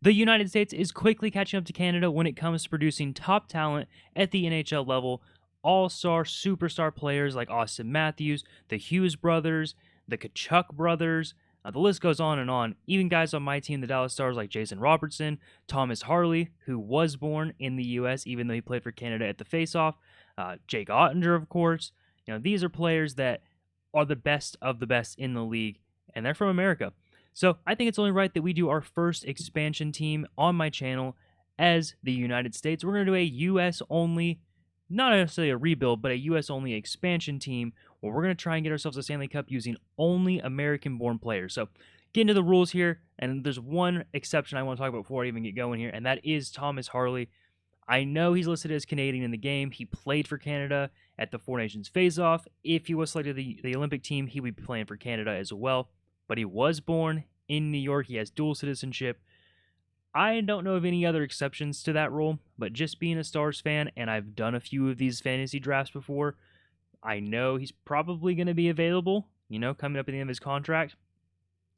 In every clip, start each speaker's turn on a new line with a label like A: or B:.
A: The United States is quickly catching up to Canada when it comes to producing top talent at the NHL level. All-star, superstar players like Austin Matthews, the Hughes brothers, the Kachuk brothers. The list goes on and on. Even guys on my team, the Dallas Stars, like Jason Robertson, Thomas Harley, who was born in the U.S., even though he played for Canada at the faceoff. Jake Ottinger, of course. These are players that are the best of the best in the league, and they're from America. So I think it's only right that we do our first expansion team on my channel as the United States. We're going to do a U.S. only, not necessarily a rebuild, but a U.S. only expansion team where we're going to try and get ourselves a Stanley Cup using only American-born players. So get into the rules here, and there's one exception I want to talk about before I even get going here, and that is Thomas Harley. I know he's listed as Canadian in the game. He played for Canada at the Four Nations Face-Off. If he was selected to the Olympic team, he would be playing for Canada as well. But he was born in New York. He has dual citizenship. I don't know of any other exceptions to that rule, but just being a Stars fan, and I've done a few of these fantasy drafts before, I know he's probably going to be available, coming up at the end of his contract.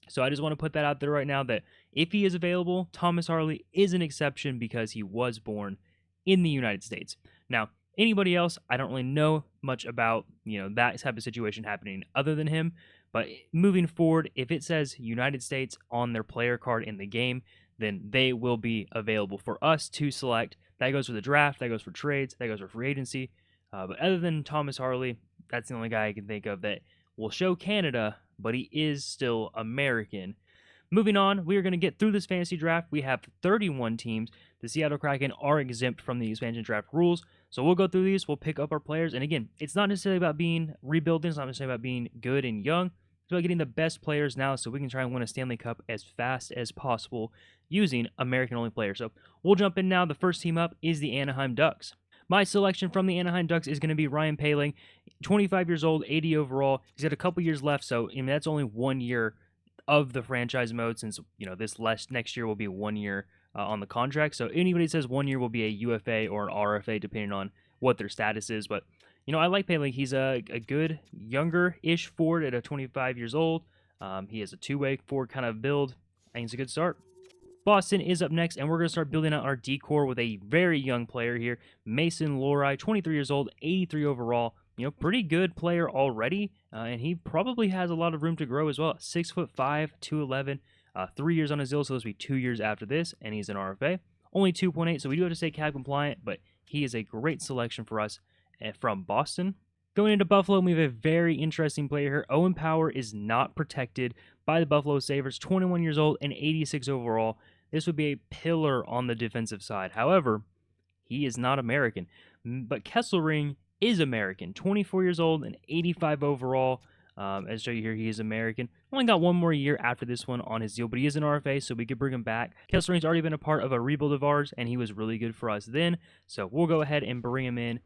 A: So I just want to put that out there right now that if he is available, Thomas Harley is an exception because he was born in the United States. Now, anybody else, I don't really know much about, that type of situation happening other than him. But moving forward, if it says United States on their player card in the game, then they will be available for us to select. That goes for the draft, that goes for trades, that goes for free agency. But other than Thomas Harley, that's the only guy I can think of that will show Canada, but he is still American. Moving on, we are going to get through this fantasy draft. We have 31 teams. The Seattle Kraken are exempt from the expansion draft rules. So we'll go through these. We'll pick up our players. And again, it's not necessarily about being rebuilding. It's not necessarily about being good and young. It's about getting the best players now so we can try and win a Stanley Cup as fast as possible using American-only players. So we'll jump in now. The first team up is the Anaheim Ducks. My selection from the Anaheim Ducks is going to be Ryan Poehling, 25 years old, 80 overall. He's got a couple years left, so that's only 1 year of the franchise mode since, this next year will be 1 year on the contract. So anybody that says 1 year will be a UFA or an RFA depending on what their status is. But, I like Poehling. He's a good younger-ish forward at 25 years old. He has a two-way forward kind of build. I think it's a good start. Boston is up next, and we're going to start building out our D-core with a very young player here, Mason Lohrei, 23 years old, 83 overall. Pretty good player already, and he probably has a lot of room to grow as well. 6'5", 211, 3 years on his deal, so this will be 2 years after this, and he's an RFA. Only 2.8, so we do have to stay cap compliant, but he is a great selection for us from Boston. Going into Buffalo, we have a very interesting player here. Owen Power is not protected by the Buffalo Sabres, 21 years old and 86 overall. This would be a pillar on the defensive side. However, he is not American. But Kesselring is American, 24 years old and 85 overall. As I show you here, he is American. Only got 1 more year after this one on his deal, but he is an RFA, so we could bring him back. Kesselring's already been a part of a rebuild of ours, and he was really good for us then. So we'll go ahead and bring him in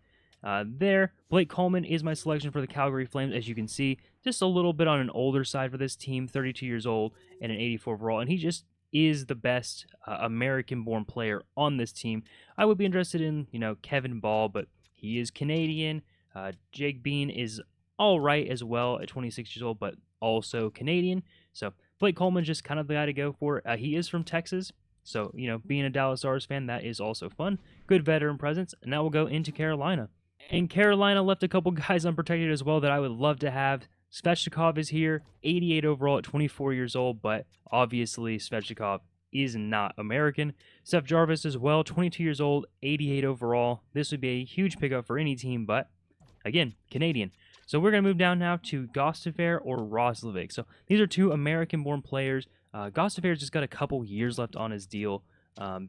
A: there. Blake Coleman is my selection for the Calgary Flames, as you can see. Just a little bit on an older side for this team, 32 years old and an 84 overall, and he just is the best American-born player on this team. I would be interested in, Kevin Ball, but he is Canadian. Jake Bean is all right as well at 26 years old, but also Canadian. So Blake Coleman's just kind of the guy to go for. He is from Texas, so, being a Dallas Stars fan, that is also fun. Good veteran presence. And now we'll go into Carolina. And Carolina left a couple guys unprotected as well that I would love to have. Svechnikov is here, 88 overall at 24 years old, but obviously Svechnikov is not American. Seth Jarvis as well, 22 years old, 88 overall. This would be a huge pickup for any team, but again, Canadian. So we're going to move down now to Gostafar or Roslovic. So these are two American-born players. Gostafar's just got a couple years left on his deal.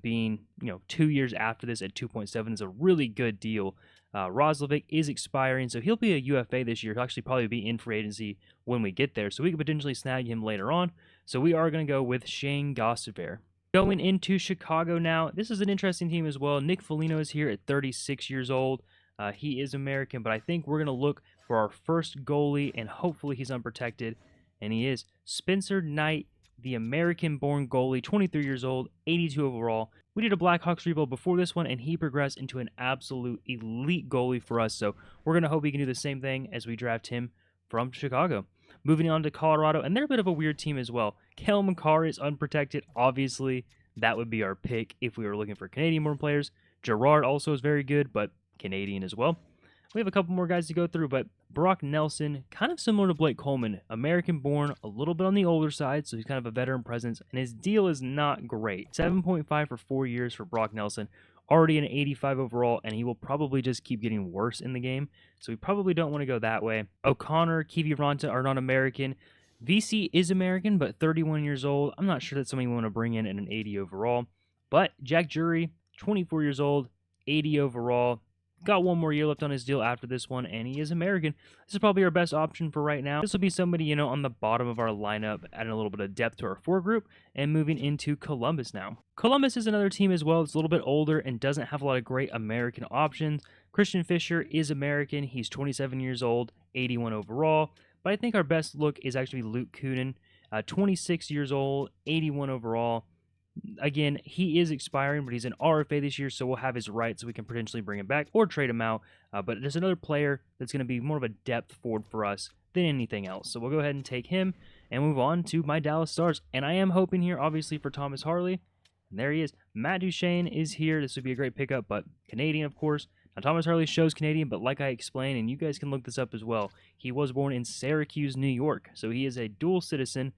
A: Being 2 years after this at 2.7 is a really good deal. Roslovic is expiring, so he'll be a UFA this year. He'll actually probably be in free agency when we get there, so we could potentially snag him later on. So we are going to go with Shane Gostafar. Going into Chicago now, this is an interesting team as well. Nick Foligno is here at 36 years old. He is American, but I think we're going to look for our first goalie, and hopefully he's unprotected, and he is. Spencer Knight, the American-born goalie, 23 years old, 82 overall. We did a Blackhawks rebuild before this one, and he progressed into an absolute elite goalie for us. So we're going to hope he can do the same thing as we draft him from Chicago. Moving on to Colorado, and they're a bit of a weird team as well. Cale Makar is unprotected, obviously. That would be our pick if we were looking for Canadian-born players. Gerard also is very good, but Canadian as well. We have a couple more guys to go through, but Brock Nelson, kind of similar to Blake Coleman, American-born, a little bit on the older side, so he's kind of a veteran presence, and his deal is not great. 7.5 for 4 years for Brock Nelson, already an 85 overall, and he will probably just keep getting worse in the game, so we probably don't want to go that way. O'Connor, Kiviranta are not American. VC is American, but 31 years old. I'm not sure that's something we want to bring in at an 80 overall. But Jack Jury, 24 years old, 80 overall. Got one more year left on his deal after this one, and he is American. This is probably our best option for right now. This will be somebody, on the bottom of our lineup, adding a little bit of depth to our four group, and moving into Columbus now. Columbus is another team as well. It's a little bit older and doesn't have a lot of great American options. Christian Fisher is American. He's 27 years old, 81 overall. But I think our best look is actually Luke Kunin, 26 years old, 81 overall. Again, he is expiring, but he's an RFA this year, so we'll have his rights so we can potentially bring him back or trade him out. But there's another player that's going to be more of a depth forward for us than anything else. So we'll go ahead and take him and move on to my Dallas Stars. And I am hoping here, obviously, for Thomas Harley. And there he is. Matt Duchene is here. This would be a great pickup, but Canadian, of course. Now, Thomas Harley shows Canadian, but like I explained, and you guys can look this up as well, he was born in Syracuse, New York. So he is a dual citizen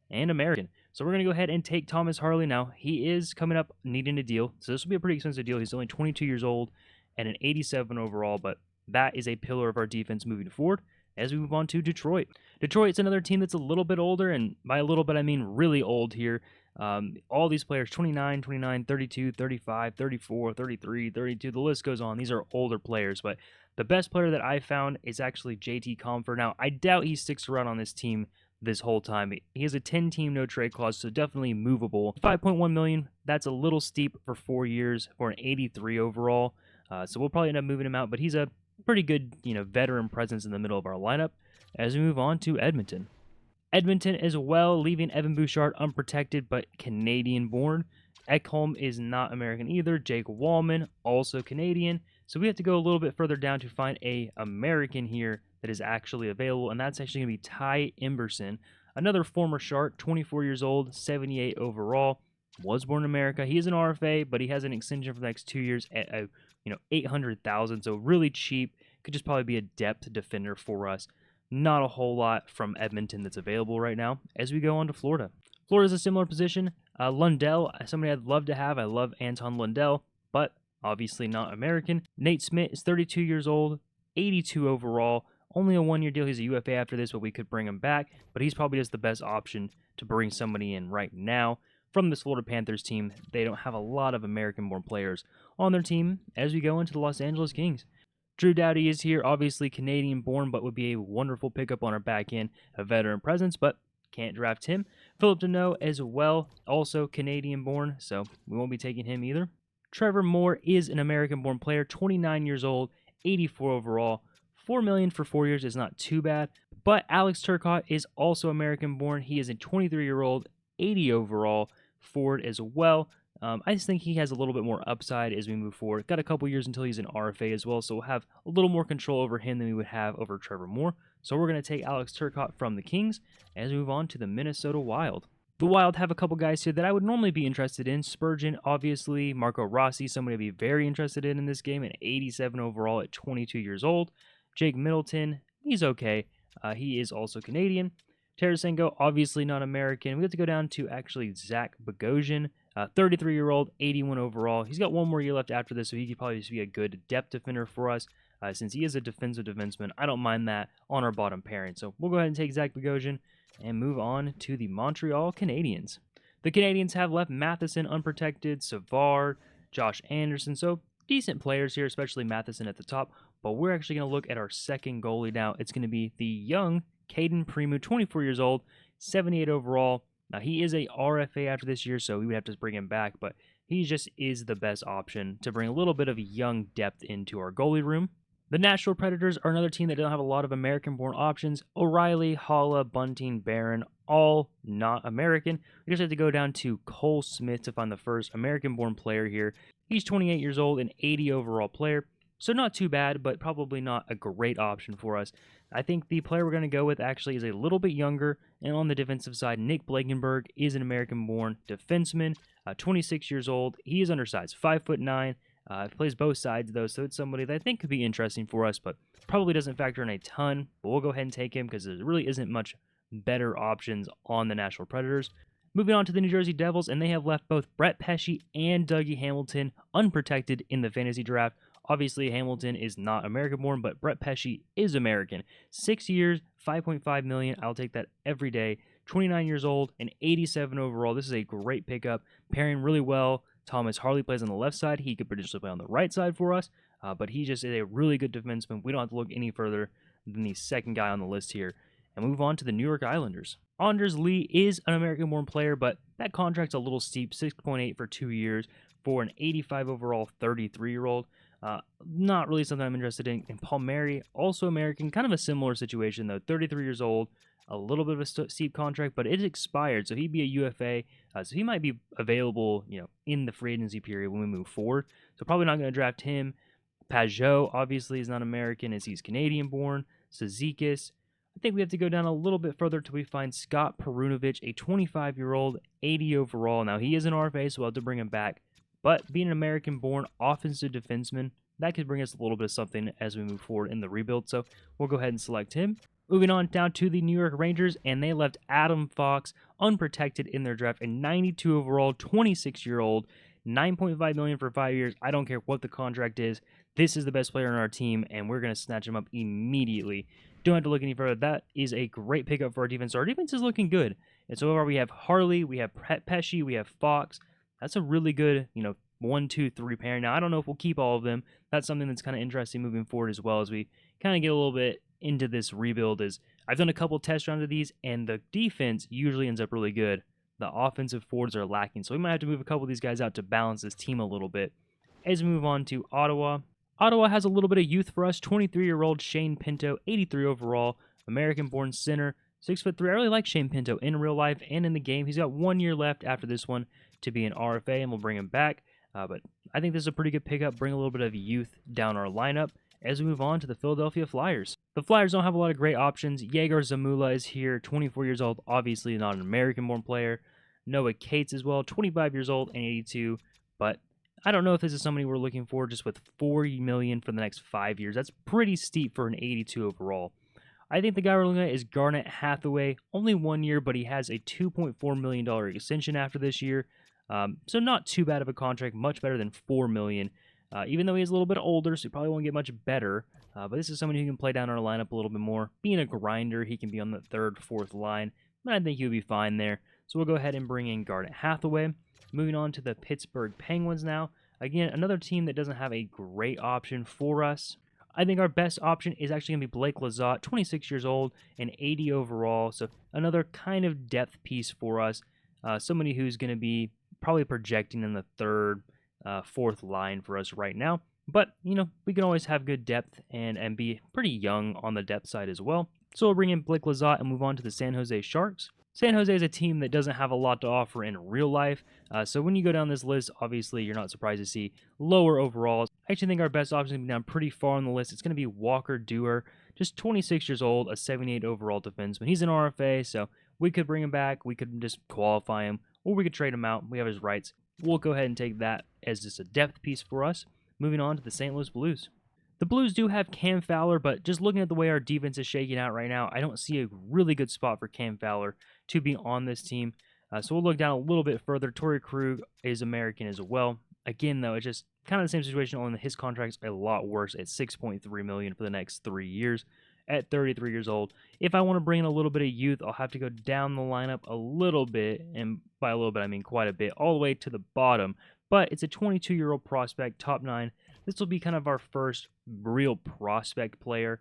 A: and American. So we're going to go ahead and take Thomas Harley now. He is coming up needing a deal. So this will be a pretty expensive deal. He's only 22 years old and an 87 overall, but that is a pillar of our defense moving forward as we move on to Detroit. Detroit's another team that's a little bit older, and by a little bit I mean really old here. All these players, 29, 32, 35, 34, 33, 32, the list goes on. These are older players, but the best player that I found is actually JT Compher. Now, I doubt he sticks around on this team this whole time. He has a 10-team no-trade clause, so definitely movable. 5.1 million, that's a little steep for 4 years for an 83 overall. So we'll probably end up moving him out, but he's a pretty good, veteran presence in the middle of our lineup as we move on to Edmonton. Edmonton as well, leaving Evan Bouchard unprotected, but Canadian-born. Ekholm is not American either. Jake Wallman, also Canadian. So we have to go a little bit further down to find a American here that is actually available, and that's actually going to be Ty Emberson, another former Shark, 24 years old, 78 overall, was born in America. He is an RFA, but he has an extension for the next 2 years at $800,000, so really cheap. Could just probably be a depth defender for us. Not a whole lot from Edmonton that's available right now. As we go on to Florida. Florida's a similar position. Lundell, somebody I'd love to have. I love Anton Lundell, but obviously not American. Nate Smith is 32 years old, 82 overall. Only a one-year deal. He's a UFA after this, but we could bring him back. But he's probably just the best option to bring somebody in right now. From this Florida Panthers team, they don't have a lot of American-born players on their team as we go into the Los Angeles Kings. Drew Doughty is here, obviously Canadian-born, but would be a wonderful pickup on our back end, a veteran presence, but can't draft him. Philip Deneau as well, also Canadian-born, so we won't be taking him either. Trevor Moore is an American-born player, 29 years old, 84 overall. $4 million for 4 years is not too bad, but Alex Turcotte is also American-born. He is a 23-year-old, 80 overall forward as well. I just think he has a little bit more upside as we move forward. Got a couple years until he's an RFA as well, so we'll have a little more control over him than we would have over Trevor Moore. So we're going to take Alex Turcotte from the Kings as we move on to the Minnesota Wild. The Wild have a couple guys here that I would normally be interested in. Spurgeon, obviously. Marco Rossi, somebody to be very interested in this game, an 87 overall at 22 years old. Jake Middleton, he's okay. He is also Canadian. Tarasenko, obviously not American. We have to go down to actually Zach Bogosian, 33-year-old, 81 overall. He's got one more year left after this, so he could probably just be a good depth defender for us. Since he is a defensive defenseman, I don't mind that on our bottom pairing. So we'll go ahead and take Zach Bogosian and move on to the Montreal Canadiens. The Canadiens have left Matheson unprotected, Savard, Josh Anderson, so decent players here, especially Matheson at the top. But we're actually going to look at our second goalie now. It's going to be the young Caden Primo, 24 years old, 78 overall. Now, he is a RFA after this year, so we would have to bring him back, but he just is the best option to bring a little bit of young depth into our goalie room. The Nashville Predators are another team that don't have a lot of American-born options. O'Reilly, Holla, Bunting, Barron, all not American. We just have to go down to Cole Smith to find the first American-born player here. He's 28 years old, an 80 overall player. So not too bad, but probably not a great option for us. I think the player we're going to go with actually is a little bit younger, and on the defensive side, Nick Blankenberg is an American-born defenseman, 26 years old. He is undersized, 5'9". Plays both sides though, so it's somebody that I think could be interesting for us, but probably doesn't factor in a ton. But we'll go ahead and take him because there really isn't much better options on the Nashville Predators. Moving on to the New Jersey Devils, and they have left both Brett Pesce and Dougie Hamilton unprotected in the fantasy draft. Obviously, Hamilton is not American-born, but Brett Pesce is American. 6 years, $5.5 million. I'll take that every day. 29 years old and 87 overall. This is a great pickup, pairing really well. Thomas Harley plays on the left side. He could potentially play on the right side for us, but he just is a really good defenseman. We don't have to look any further than the second guy on the list here. And move on to the New York Islanders. Anders Lee is an American-born player, but that contract's a little steep, 6.8 for 2 years for an 85 overall 33-year-old. Not really something I'm interested in. And Palmieri, also American, kind of a similar situation though, 33 years old, a little bit of a steep contract, but it expired, so he'd be a UFA, so he might be available, in the free agency period when we move forward. So probably not going to draft him. Pajot obviously is not American, as he's Canadian-born. Sezikis. I think we have to go down a little bit further till we find Scott Perunovich, a 25-year-old, 80 overall. Now, he is an RFA, so we'll have to bring him back. But being an American-born offensive defenseman, that could bring us a little bit of something as we move forward in the rebuild. So we'll go ahead and select him. Moving on down to the New York Rangers, and they left Adam Fox unprotected in their draft, a 92 overall, 26-year-old, $9.5 million for 5 years. I don't care what the contract is. This is the best player on our team, and we're going to snatch him up immediately. Don't have to look any further. That is a great pickup for our defense. Our defense is looking good. And so far we have Harley, we have Pesce, we have Fox. That's a really good, 1, 2, 3 pair. Now, I don't know if we'll keep all of them. That's something that's kind of interesting moving forward as well, as we kind of get a little bit into this rebuild. Is I've done a couple test rounds of these, and the defense usually ends up really good. The offensive forwards are lacking, so we might have to move a couple of these guys out to balance this team a little bit. As we move on to Ottawa. Ottawa has a little bit of youth for us. 23-year-old Shane Pinto, 83 overall, American-born center, 6'3". I really like Shane Pinto in real life and in the game. He's got 1 year left after this one to be an RFA, and we'll bring him back. But I think this is a pretty good pickup. Bring a little bit of youth down our lineup as we move on to the Philadelphia Flyers. The Flyers don't have a lot of great options. Yegor Zamula is here, 24 years old, obviously not an American-born player. Noah Cates as well, 25 years old and 82, but I don't know if this is somebody we're looking for just with $40 million for the next 5 years. That's pretty steep for an 82 overall. I think the guy we're looking at is Garnet Hathaway. Only 1 year, but he has a $2.4 million extension after this year. So not too bad of a contract, much better than $4 million. Even though he's a little bit older, so he probably won't get much better. But this is someone who can play down our lineup a little bit more. Being a grinder, he can be on the third, fourth line. But I think he'll be fine there. So we'll go ahead and bring in Garnet Hathaway. Moving on to the Pittsburgh Penguins now. Again, another team that doesn't have a great option for us. I think our best option is actually going to be Blake Lizotte, 26 years old and 80 overall. So another kind of depth piece for us. Somebody who's going to be probably projecting in the third, fourth line for us right now. But, we can always have good depth and be pretty young on the depth side as well. So we'll bring in Blake Lizotte and move on to the San Jose Sharks. San Jose is a team that doesn't have a lot to offer in real life, so when you go down this list, obviously you're not surprised to see lower overalls. I actually think our best option is going to be down pretty far on the list. It's going to be Walker Duehr, just 26 years old, a 78 overall defenseman. He's an RFA, so we could bring him back, we could just qualify him, or we could trade him out. We have his rights. We'll go ahead and take that as just a depth piece for us. Moving on to the St. Louis Blues. The Blues do have Cam Fowler, but just looking at the way our defense is shaking out right now, I don't see a really good spot for Cam Fowler to be on this team. So we'll look down a little bit further. Torrey Krug is American as well. Again, though, it's just kind of the same situation, only his contract's a lot worse at $6.3 million for the next 3 years at 33 years old. If I want to bring in a little bit of youth, I'll have to go down the lineup a little bit, and by a little bit, I mean quite a bit, all the way to the bottom. But it's a 22-year-old prospect, top 9. This will be kind of our first real prospect player,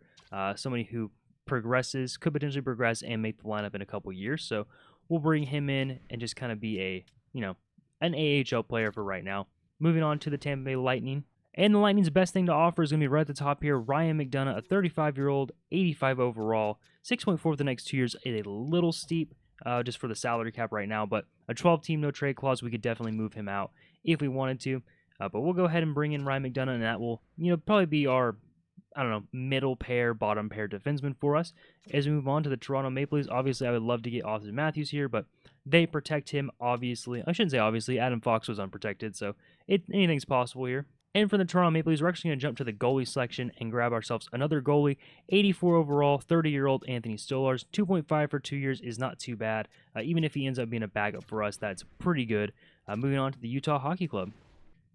A: somebody who progresses, could potentially progress and make the lineup in a couple years. So we'll bring him in and just kind of be a, an AHL player for right now. Moving on to the Tampa Bay Lightning. And the Lightning's best thing to offer is going to be right at the top here. Ryan McDonough, a 35-year-old, 85 overall, 6.4 for the next 2 years. Is a little steep just for the salary cap right now, but a 12-team no-trade clause, we could definitely move him out if we wanted to. But we'll go ahead and bring in Ryan McDonough, and that will, probably be our I don't know, middle pair, bottom pair defenseman for us. As we move on to the Toronto Maple Leafs, obviously I would love to get Austin Matthews here, but they protect him, obviously. I shouldn't say obviously, Adam Fox was unprotected, so anything's possible here. And for the Toronto Maple Leafs, we're actually going to jump to the goalie selection and grab ourselves another goalie. 84 overall, 30-year-old Anthony Stolarz. 2.5 for 2 years is not too bad. Even if he ends up being a backup for us, that's pretty good. Moving on to the Utah Hockey Club.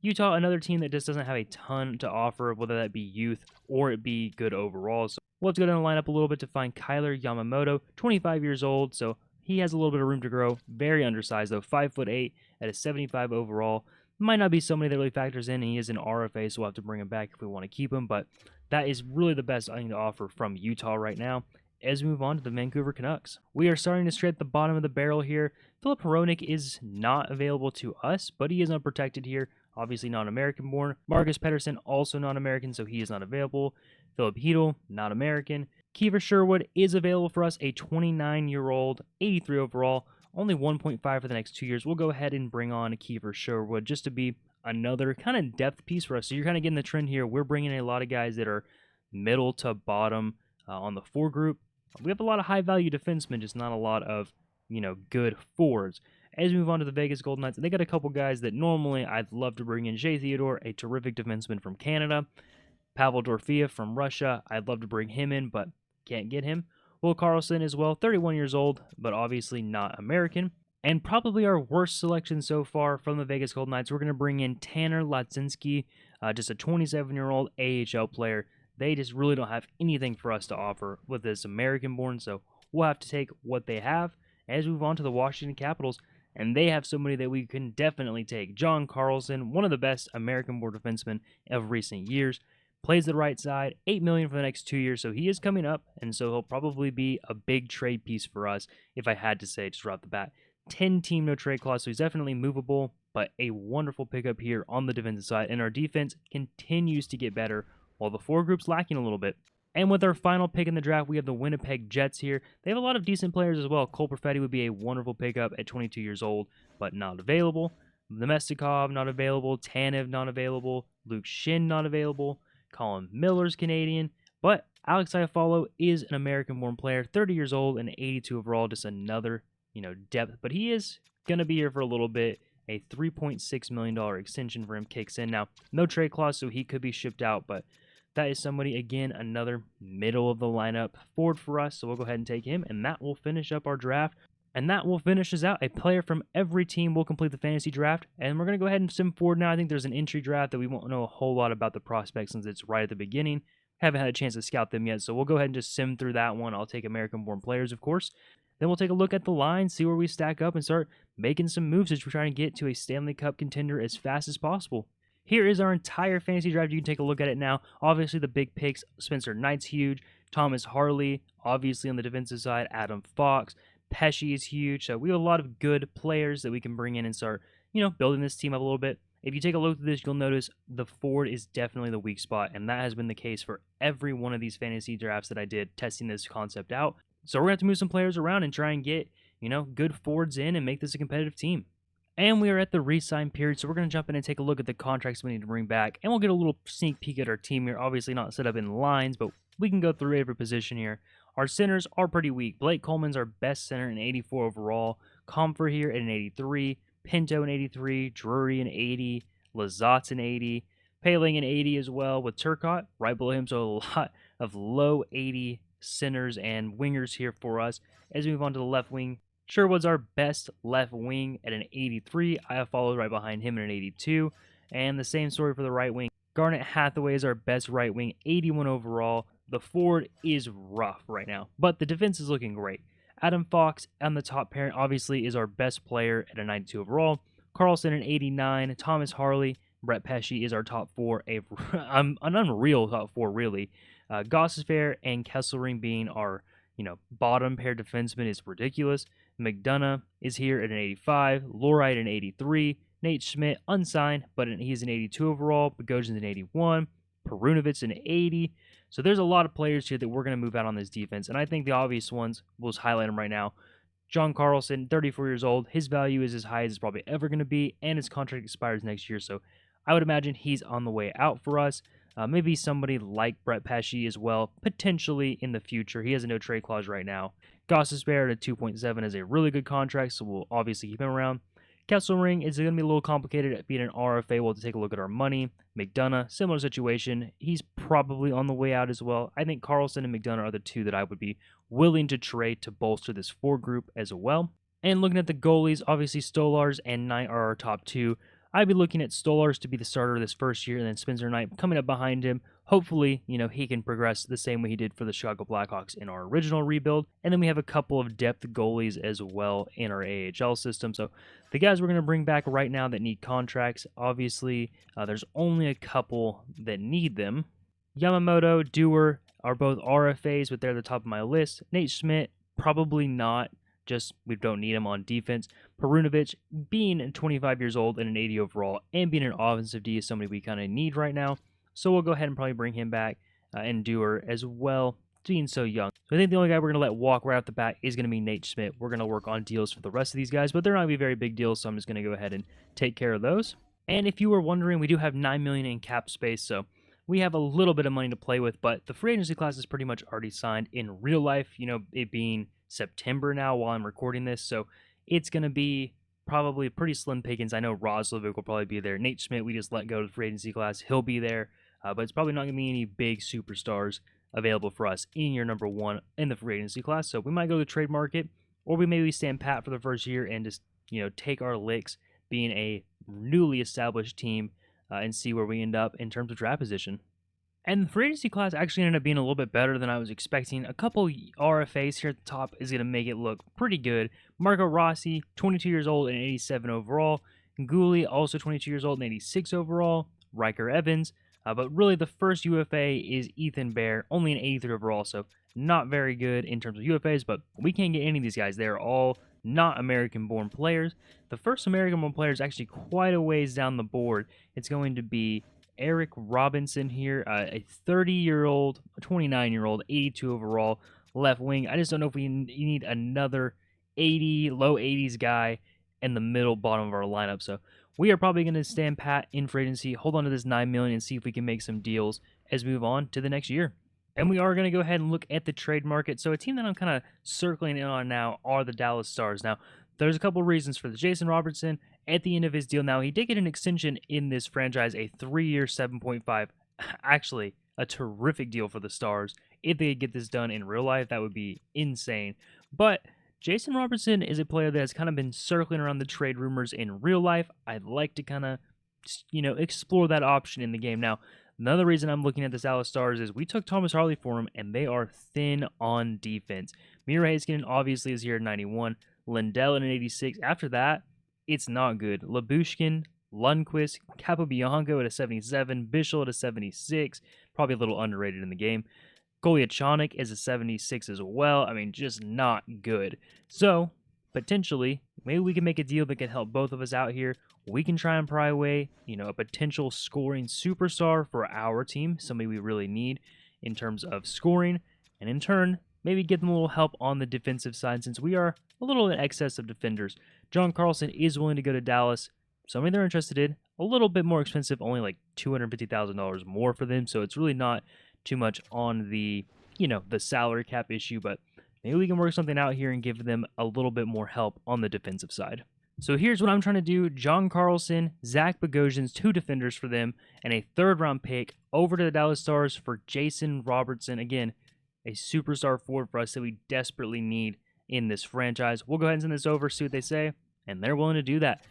A: Utah, another team that just doesn't have a ton to offer, whether that be youth or it be good overall. So let's go down the lineup a little bit to find Kyler Yamamoto, 25 years old, so he has a little bit of room to grow. Very undersized, though, 5'8" at a 75 overall. Might not be somebody that really factors in, and he is an RFA, so we'll have to bring him back if we want to keep him, but that is really the best thing to offer from Utah right now. As we move on to the Vancouver Canucks, we are starting to scrape the bottom of the barrel here. Philip Hronik is not available to us, but he is unprotected here. Obviously not American born. Marcus Pettersson, also not American, so he is not available. Philip Hedl, not American. Kiefer Sherwood is available for us, a 29-year-old, 83 overall, only 1.5 for the next 2 years. We'll go ahead and bring on Kiefer Sherwood just to be another kind of depth piece for us. So you're kind of getting the trend here. We're bringing in a lot of guys that are middle to bottom on the four group. We have a lot of high-value defensemen, just not a lot of, good forwards. As we move on to the Vegas Golden Knights, they got a couple guys that normally I'd love to bring in. Shea Theodore, a terrific defenseman from Canada. Pavel Dorofeev from Russia, I'd love to bring him in, but can't get him. Will Karlsson as well, 31 years old, but obviously not American. And probably our worst selection so far from the Vegas Golden Knights, we're going to bring in Tanner Latzinski, just a 27-year-old AHL player. They just really don't have anything for us to offer with this American-born, so we'll have to take what they have. As we move on to the Washington Capitals, and they have somebody that we can definitely take. John Carlson, one of the best American-born defensemen of recent years, plays the right side, $8 million for the next 2 years, so he is coming up, and so he'll probably be a big trade piece for us, if I had to say, just right off the bat. 10-team no-trade clause, so he's definitely movable, but a wonderful pickup here on the defensive side, and our defense continues to get better, while the four group's lacking a little bit. And with our final pick in the draft, we have the Winnipeg Jets here. They have a lot of decent players as well. Cole Perfetti would be a wonderful pickup at 22 years old, but not available. Nemestikov, not available. Tanev, not available. Luke Shin, not available. Colin Miller's Canadian. But Alex Iafallo is an American-born player, 30 years old and 82 overall. Just another, depth. But he is going to be here for a little bit. A $3.6 million extension for him kicks in. Now, no trade clause, so he could be shipped out, but that is somebody, again, another middle of the lineup forward for us, so we'll go ahead and take him, and that will finish up our draft. And that will finish us out. A player from every team will complete the fantasy draft, and we're going to go ahead and sim forward now. I think there's an entry draft that we won't know a whole lot about the prospects since it's right at the beginning. Haven't had a chance to scout them yet, so we'll go ahead and just sim through that one. I'll take American-born players, of course. Then we'll take a look at the line, see where we stack up, and start making some moves as we're trying to get to a Stanley Cup contender as fast as possible. Here is our entire fantasy draft. You can take a look at it now. Obviously, the big picks, Spencer Knight's huge. Thomas Harley, obviously on the defensive side. Adam Fox. Pesci is huge. So we have a lot of good players that we can bring in and start, building this team up a little bit. If you take a look at this, you'll notice the forward is definitely the weak spot, and that has been the case for every one of these fantasy drafts that I did testing this concept out. So we're going to have to move some players around and try and get, good forwards in and make this a competitive team. And we are at the re-sign period, so we're going to jump in and take a look at the contracts we need to bring back, and we'll get a little sneak peek at our team here. Obviously not set up in lines, but we can go through every position here. Our centers are pretty weak. Blake Coleman's our best center in 84 overall. Comfer here at an 83. Pinto an 83. Drury an 80. Lazat's an 80. Paling an 80 as well, with Turcotte right below him, so a lot of low 80 centers and wingers here for us. As we move on to the left wing, Sherwood's our best left wing at an 83. I have followed right behind him at an 82. And the same story for the right wing. Garnet Hathaway is our best right wing, 81 overall. The forward is rough right now, but the defense is looking great. Adam Fox on the top pairing obviously is our best player at a 92 overall. Carlson an 89. Thomas Harley, Brett Pesci is our top four. An unreal top four, really. Gossesfair and Kesselring being our bottom pair defenseman is ridiculous. McDonough is here at an 85. Lorite an 83. Nate Schmidt, unsigned, but he's an 82 overall. Bogosian's an 81. Perunovic's an 80. So there's a lot of players here that we're going to move out on this defense, and I think the obvious ones, we'll just highlight them right now. John Carlson, 34 years old. His value is as high as it's probably ever going to be, and his contract expires next year, so I would imagine he's on the way out for us. Maybe somebody like Brett Pesce as well, potentially in the future. He has a no trade clause right now. Gostisbehere at 2.7 is a really good contract, so we'll obviously keep him around. Kesselring is going to be a little complicated at being an RFA. We'll have to take a look at our money. McDonough, similar situation. He's probably on the way out as well. I think Carlson and McDonough are the two that I would be willing to trade to bolster this 4 group as well. And looking at the goalies, obviously Stolars and Knight are our top 2. I'd be looking at Stolars to be the starter this first year, and then Spencer Knight coming up behind him. Hopefully, he can progress the same way he did for the Chicago Blackhawks in our original rebuild. And then we have a couple of depth goalies as well in our AHL system. So the guys we're going to bring back right now that need contracts, obviously, there's only a couple that need them. Yamamoto, Dewar are both RFAs, but they're at the top of my list. Nate Schmidt, probably not. Just we don't need him on defense. Perunovic, being 25 years old and an 80 overall, and being an offensive D is somebody we kind of need right now. So we'll go ahead and probably bring him back and Dewar as well, being so young. So I think the only guy we're going to let walk right off the bat is going to be Nate Schmidt. We're going to work on deals for the rest of these guys, but they're not going to be very big deals, so I'm just going to go ahead and take care of those. And if you were wondering, we do have $9 million in cap space, so we have a little bit of money to play with, but the free agency class is pretty much already signed in real life, it being September now while I'm recording this, so it's going to be probably pretty slim pickings. I know Roslovic will probably be there. Nate Schmidt, we just let go to the free agency class. He'll be there, but it's probably not going to be any big superstars available for us in year number 1 in the free agency class, so we might go to the trade market, or we maybe stand pat for the first year and just, take our licks being a newly established team and see where we end up in terms of draft position. And the free agency class actually ended up being a little bit better than I was expecting. A couple RFAs here at the top is going to make it look pretty good. Marco Rossi, 22 years old and 87 overall. Cooley, also 22 years old and 86 overall. Riker Evans. But really the first UFA is Ethan Bear, only an 83 overall, so not very good in terms of UFAs, but we can't get any of these guys. They're all not American-born players. The first American-born player is actually quite a ways down the board. It's going to be Eric Robertson here, a 30-year-old, 29-year-old, 82 overall left wing. I just don't know if we need another 80, low 80s guy in the middle bottom of our lineup. So we are probably going to stand pat in free agency, hold on to this $9 million, and see if we can make some deals as we move on to the next year. And we are going to go ahead and look at the trade market. So a team that I'm kind of circling in on now are the Dallas Stars. Now, there's a couple reasons for the Jason Robertson at the end of his deal. Now, he did get an extension in this franchise, a 3-year, 7.5. Actually, a terrific deal for the Stars. If they get this done in real life, that would be insane. But Jason Robertson is a player that has kind of been circling around the trade rumors in real life. I'd like to kind of, explore that option in the game. Now, another reason I'm looking at the Dallas Stars is we took Thomas Harley for him, and they are thin on defense. Miro Heiskanen obviously is here at 91. Lindell at an 86. After that, it's not good. Labushkin, Lundqvist, Capobianco at a 77. Bischel at a 76. Probably a little underrated in the game. Goliachanik is a 76 as well. I mean, just not good. So, potentially, maybe we can make a deal that can help both of us out here. We can try and pry away, a potential scoring superstar for our team, somebody we really need in terms of scoring, and in turn, maybe get them a little help on the defensive side since we are a little in excess of defenders. John Carlson is willing to go to Dallas. Somebody they're interested in. A little bit more expensive, only like $250,000 more for them, so it's really not too much on the, the salary cap issue, but maybe we can work something out here and give them a little bit more help on the defensive side. So here's what I'm trying to do. John Carlson, Zach Bogosian's 2 defenders for them, and a 3rd-round pick over to the Dallas Stars for Jason Robertson. Again, a superstar forward for us that we desperately need in this franchise. We'll go ahead and send this over, see what they say, and they're willing to do that.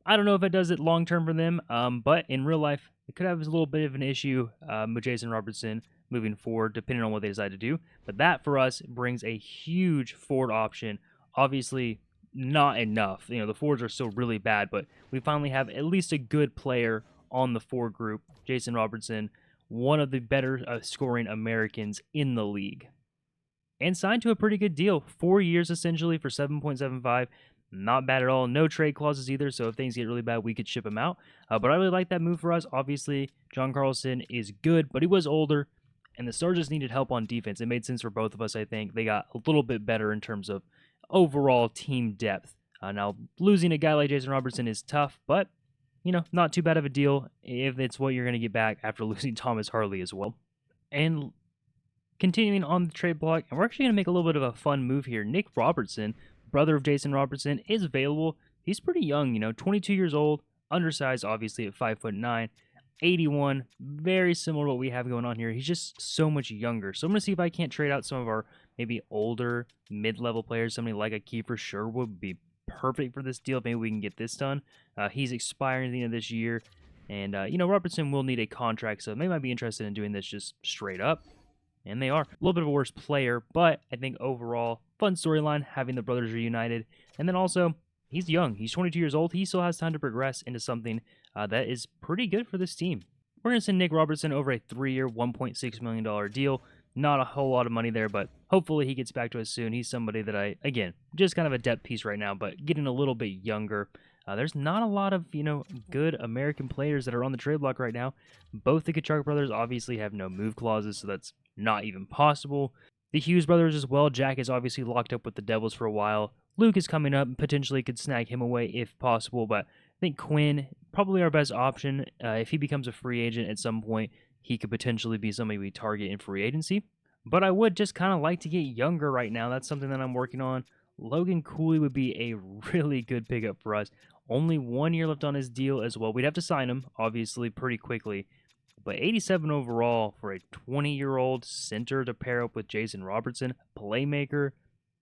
A: I don't know if it does it long-term for them, but in real life, it could have a little bit of an issue with Jason Robertson moving forward, depending on what they decide to do. But that, for us, brings a huge forward option. Obviously, not enough. The forwards are still really bad, but we finally have at least a good player on the forward group. Jason Robertson, one of the better scoring Americans in the league. And signed to a pretty good deal. 4 years, essentially, for $7.75. Not bad at all. No trade clauses either, so if things get really bad, we could ship him out. But I really like that move for us. Obviously, John Carlson is good, but he was older, and the Stars just needed help on defense. It made sense for both of us, I think. They got a little bit better in terms of overall team depth. Now, losing a guy like Jason Robertson is tough, but not too bad of a deal if it's what you're going to get back after losing Thomas Harley as well. And continuing on the trade block, and we're actually going to make a little bit of a fun move here. Nick Robertson, brother of Jason Robertson, is available. He's pretty young, 22 years old, undersized, obviously, at 5'9", 81, very similar to what we have going on here. He's just so much younger. So I'm going to see if I can't trade out some of our maybe older mid-level players. Somebody like a Kiefer Sherwood would be perfect for this deal. Maybe we can get this done. He's expiring at the end of this year. And, Robertson will need a contract, so they might be interested in doing this just straight up. And they are. A little bit of a worse player, but I think overall, fun storyline, having the brothers reunited. And then also, he's young. He's 22 years old. He still has time to progress into something that is pretty good for this team. We're going to send Nick Robertson over a 3-year, $1.6 million deal. Not a whole lot of money there, but hopefully he gets back to us soon. He's somebody that again, just kind of a depth piece right now, but getting a little bit younger. There's not a lot of, good American players that are on the trade block right now. Both the Tkachuk brothers obviously have no move clauses, so that's not even possible. The Hughes brothers as well. Jack is obviously locked up with the Devils for a while. Luke is coming up and potentially could snag him away if possible, but I think Quinn, probably our best option. If he becomes a free agent at some point, he could potentially be somebody we target in free agency. But I would just kind of like to get younger right now. That's something that I'm working on. Logan Cooley would be a really good pickup for us. Only 1 year left on his deal as well. We'd have to sign him, obviously, pretty quickly. But 87 overall for a 20-year-old center to pair up with Jason Robertson, playmaker.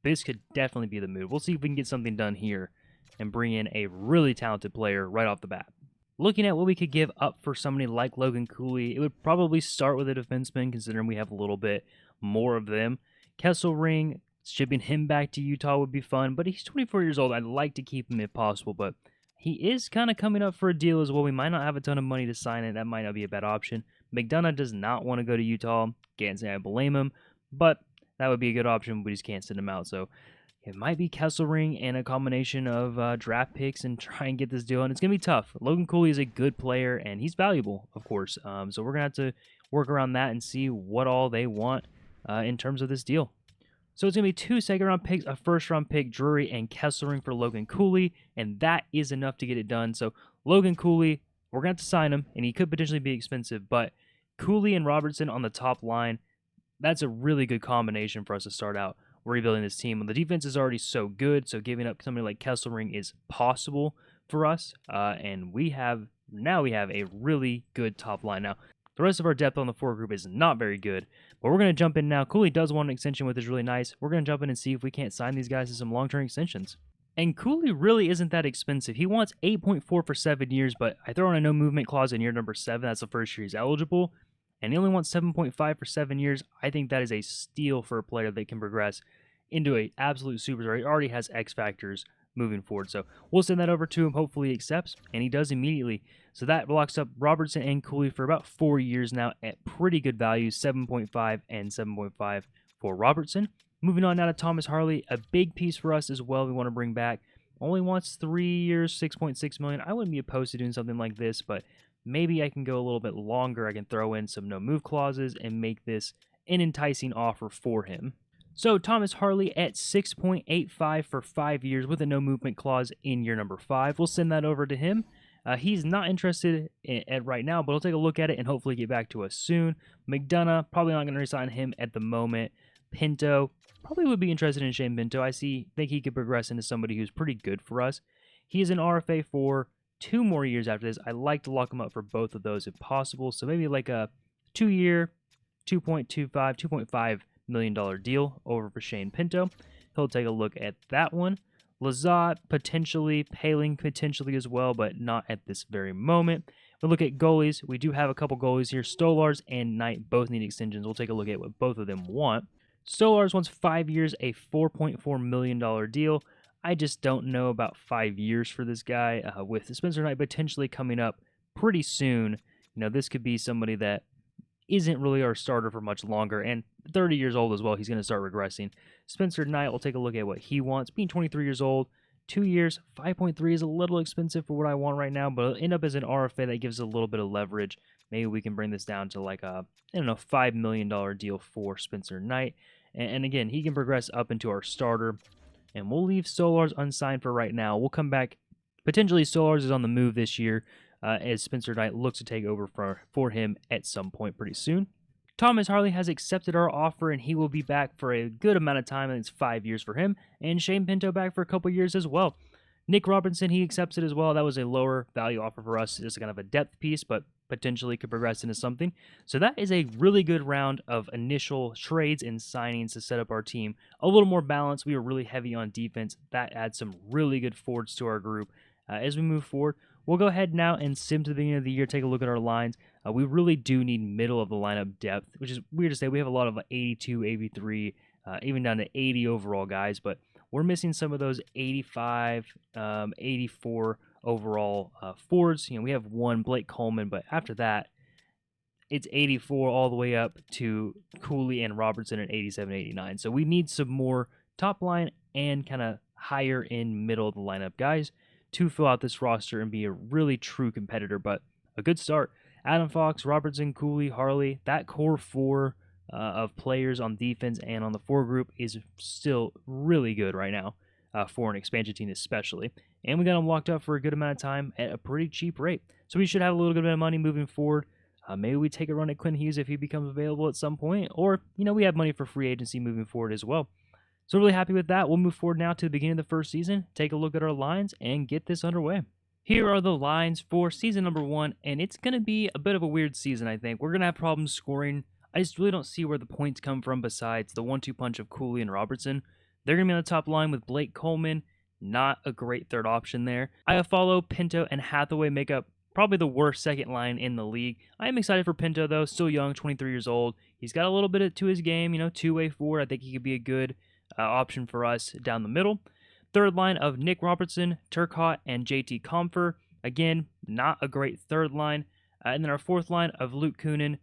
A: This could definitely be the move. We'll see if we can get something done here and bring in a really talented player right off the bat. Looking at what we could give up for somebody like Logan Cooley, it would probably start with a defenseman, considering we have a little bit more of them. Kesselring, shipping him back to Utah would be fun, but he's 24 years old. I'd like to keep him if possible, but he is kind of coming up for a deal as well. We might not have a ton of money to sign it. That might not be a bad option. McDonough does not want to go to Utah. Can't say I blame him, but that would be a good option. We just can't send him out, so it might be Kesselring and a combination of draft picks and try and get this deal. And it's going to be tough. Logan Cooley is a good player, and he's valuable, of course. So we're going to have to work around that and see what all they want in terms of this deal. So it's going to be 2 second-round picks, a first-round pick, Drury and Kesselring for Logan Cooley, and that is enough to get it done. So Logan Cooley, we're going to have to sign him, and he could potentially be expensive, but Cooley and Robertson on the top line, that's a really good combination for us to start out rebuilding this team. The defense is already so good, so giving up somebody like Kesselring is possible for us, and we have a really good top line. Now, the rest of our depth on the forward group is not very good, but we're going to jump in now. Cooley does want an extension, which is really nice. We're going to jump in and see if we can't sign these guys to some long-term extensions. And Cooley really isn't that expensive. He wants 8.4 for 7 years, but I throw in a no-movement clause in year number 7. That's the first year he's eligible. And he only wants 7.5 for 7 years. I think that is a steal for a player that can progress into an absolute superstar. He already has X factors moving forward. So we'll send that over to him. Hopefully he accepts, and he does immediately. So that locks up Robertson and Cooley for about 4 years now at pretty good values, 7.5 and 7.5 for Robertson. Moving on now to Thomas Harley, a big piece for us as well we want to bring back. Only wants 3 years, $6.6 million. I wouldn't be opposed to doing something like this, but maybe I can go a little bit longer. I can throw in some no-move clauses and make this an enticing offer for him. So Thomas Harley at 6.85 for 5 years with a no-movement clause in year number 5. We'll send that over to him. He's not interested at right now, but he'll take a look at it and hopefully get back to us soon. McDonough, probably not going to resign him at the moment. Pinto, probably would be interested in Shane Pinto. Think he could progress into somebody who's pretty good for us. He is an RFA for 2 more years after this. I like to lock him up for both of those if possible. So maybe like a 2-year, $2.5 million deal over for Shane Pinto. He'll take a look at that one. Lazat, potentially. Paling, potentially as well, but not at this very moment. We'll look at goalies. We do have a couple goalies here. Stolars and Knight both need extensions. We'll take a look at what both of them want. Stolars wants 5 years, a $4.4 million deal. I just don't know about 5 years for this guy. With Spencer Knight potentially coming up pretty soon, this could be somebody that isn't really our starter for much longer, and 30 years old as well, he's going to start regressing. Spencer Knight, we'll take a look at what he wants. Being 23 years old, 2 years, 5.3 is a little expensive for what I want right now, but it'll end up as an RFA that gives a little bit of leverage. Maybe we can bring this down to like a, $5 million deal for Spencer Knight. And again, he can progress up into our starter. And we'll leave Stolars unsigned for right now. We'll come back. Potentially, Stolars is on the move this year. as Spencer Knight looks to take over for him at some point pretty soon. Thomas Harley has accepted our offer, and he will be back for a good amount of time. I think it's 5 years for him, and Shane Pinto back for a couple years as well. Nick Robertson, he accepted as well. That was a lower value offer for us. It's kind of a depth piece, but potentially could progress into something. So that is a really good round of initial trades and signings to set up our team a little more balanced. We were really heavy on defense. That adds some really good forwards to our group. As we move forward, we'll go ahead now and sim to the beginning of the year, take a look at our lines. We really do need middle of the lineup depth, which is weird to say. We have a lot of 82, 83, even down to 80 overall guys, but we're missing some of those 85, 84 overall forwards. We have one, Blake Coleman, but after that, it's 84 all the way up to Cooley and Robertson at 87, 89. So we need some more top line and kind of higher in middle of the lineup guys to fill out this roster and be a really true competitor, but a good start. Adam Fox, Robertson, Cooley, Harley, that core four of players on defense and on the forward group is still really good right now for an expansion team especially. And we got them locked up for a good amount of time at a pretty cheap rate. So we should have a little bit of money moving forward. Maybe we take a run at Quinn Hughes if he becomes available at some point, or, we have money for free agency moving forward as well. So really happy with that. We'll move forward now to the beginning of the first season, take a look at our lines, and get this underway. Here are the lines for season number 1, and it's going to be a bit of a weird season, I think. We're going to have problems scoring. I just really don't see where the points come from besides the 1-2 punch of Cooley and Robertson. They're going to be on the top line with Blake Coleman. Not a great third option there. Iafallo, Pinto, and Hathaway make up probably the worst second line in the league. I am excited for Pinto, though. Still young, 23 years old. He's got a little bit to his game, two-way forward. I think he could be a good option for us down the middle. Third line of Nick Robertson, Turcotte, and JT Compher. Again, not a great third line. And then our fourth line of Luke Kunin,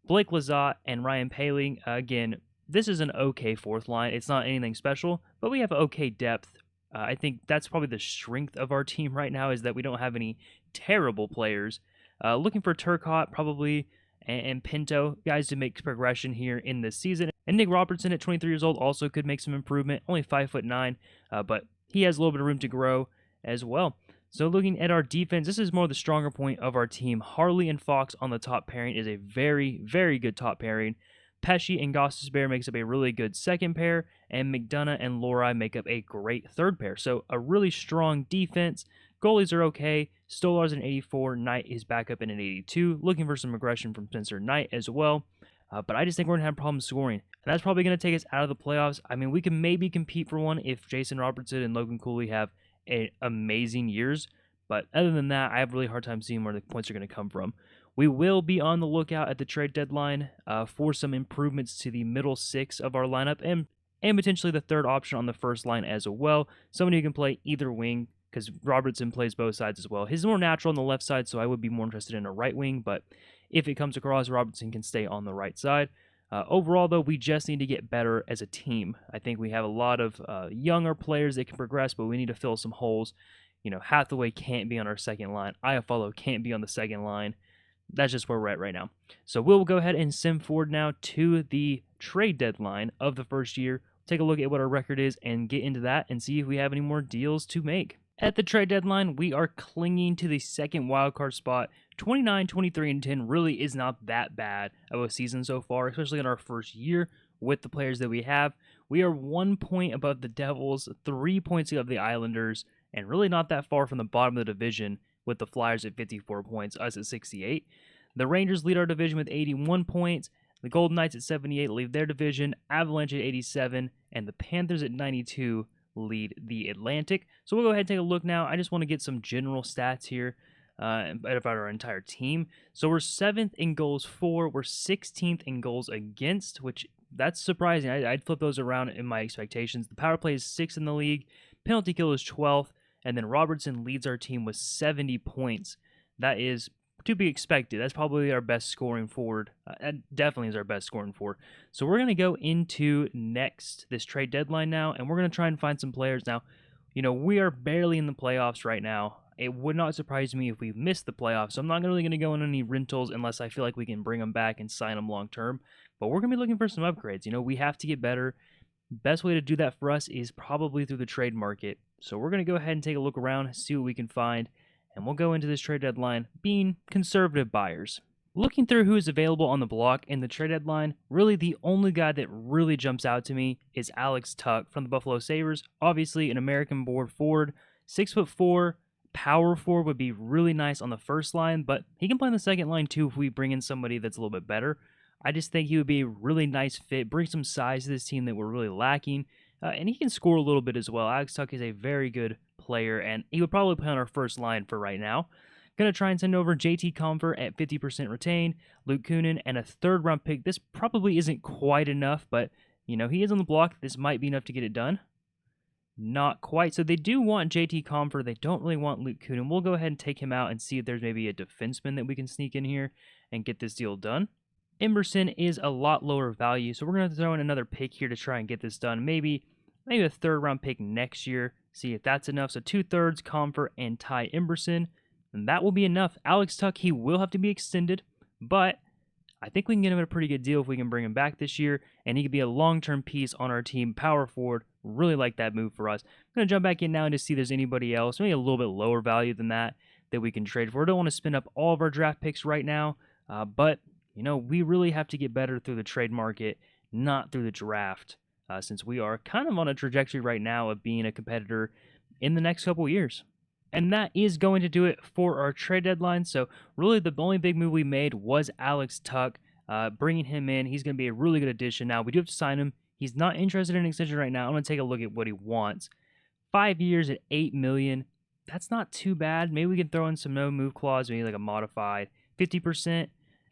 A: Blake Lizotte, and Ryan Poehling. Again, this is an okay fourth line. It's not anything special, but we have okay depth. I think that's probably the strength of our team right now is that we don't have any terrible players. Looking for Turcotte probably and Pinto, guys to make progression here in this season. And Nick Robertson at 23 years old also could make some improvement. Only 5'9", but he has a little bit of room to grow as well. So looking at our defense, this is more the stronger point of our team. Harley and Fox on the top pairing is a very, very good top pairing. Pesce and Gostisbehere makes up a really good second pair, and McDonough and Lohrei make up a great third pair. So a really strong defense. Goalies are okay. Stolar's an 84. Knight is back up in an 82. Looking for some aggression from Spencer Knight as well. But I just think we're going to have problems scoring. And that's probably going to take us out of the playoffs. I mean, we can maybe compete for one if Jason Robertson and Logan Cooley have amazing years. But other than that, I have a really hard time seeing where the points are going to come from. We will be on the lookout at the trade deadline for some improvements to the middle six of our lineup and potentially the third option on the first line as well. Somebody who can play either wing because Robertson plays both sides as well. He's more natural on the left side, so I would be more interested in a right wing, but if it comes across, Robertson can stay on the right side. Overall, though, we just need to get better as a team. I think we have a lot of younger players that can progress, but we need to fill some holes. Hathaway can't be on our second line. Iafallo can't be on the second line. That's just where we're at right now. So we'll go ahead and sim forward now to the trade deadline of the first year. Take a look at what our record is and get into that and see if we have any more deals to make. At the trade deadline, we are clinging to the second wildcard spot. 29, 23, and 10 really is not that bad of a season so far, especially in our first year with the players that we have. We are 1 point above the Devils, 3 points above the Islanders, and really not that far from the bottom of the division with the Flyers at 54 points, us at 68. The Rangers lead our division with 81 points. The Golden Knights at 78 lead their division. Avalanche at 87, and the Panthers at 92 lead the Atlantic. So we'll go ahead and take a look now. I just want to get some general stats here about our entire team. So we're 7th in goals for. We're 16th in goals against, which that's surprising. I'd flip those around in my expectations. The power play is 6th in the league. Penalty kill is 12th. And then Robertson leads our team with 70 points. That is to be expected. That's probably our best scoring forward. That definitely is our best scoring forward. So we're going to go into this trade deadline now, and we're going to try and find some players. Now, we are barely in the playoffs right now. It would not surprise me if we missed the playoffs. So I'm not really going to go on any rentals unless I feel like we can bring them back and sign them long term. But we're going to be looking for some upgrades. We have to get better. Best way to do that for us is probably through the trade market. So we're going to go ahead and take a look around, see what we can find, and we'll go into this trade deadline being conservative buyers. Looking through who is available on the block in the trade deadline, really the only guy that really jumps out to me is Alex Tuch from the Buffalo Sabres. Obviously, an American-born forward, 6'4", power forward would be really nice on the first line, but he can play on the second line too if we bring in somebody that's a little bit better. I just think he would be a really nice fit, bring some size to this team that we're really lacking, and he can score a little bit as well. Alex Tuch is a very good player, and he would probably play on our first line for right now. Going to try and send over JT Compher at 50% retained, Luke Kunin, and a third-round pick. This probably isn't quite enough, but, you know, he is on the block. This might be enough to get it done. Not quite. So they do want JT Compher. They don't really want Luke Kunin. We'll go ahead and take him out and see if there's maybe a defenseman that we can sneak in here and get this deal done. Emerson is a lot lower value, so we're going to throw in another pick here to try and get this done. Maybe a third-round pick next year. See if that's enough. So 2/3 Compher and Ty Emerson. And that will be enough. Alex Tuch, he will have to be extended, but I think we can get him at a pretty good deal if we can bring him back this year, and he could be a long-term piece on our team, power forward. Really like that move for us. I'm going to jump back in now and just see if there's anybody else, maybe a little bit lower value than that we can trade for. I don't want to spend up all of our draft picks right now, but, you know, we really have to get better through the trade market, not through the draft, since we are kind of on a trajectory right now of being a competitor in the next couple years. And that is going to do it for our trade deadline. So really the only big move we made was Alex Tuch, bringing him in. He's going to be a really good addition. Now, we do have to sign him. He's not interested in an extension right now. I'm going to take a look at what he wants. 5 years at $8 million. That's not too bad. Maybe we can throw in some no-move clause, maybe like a modified 50%,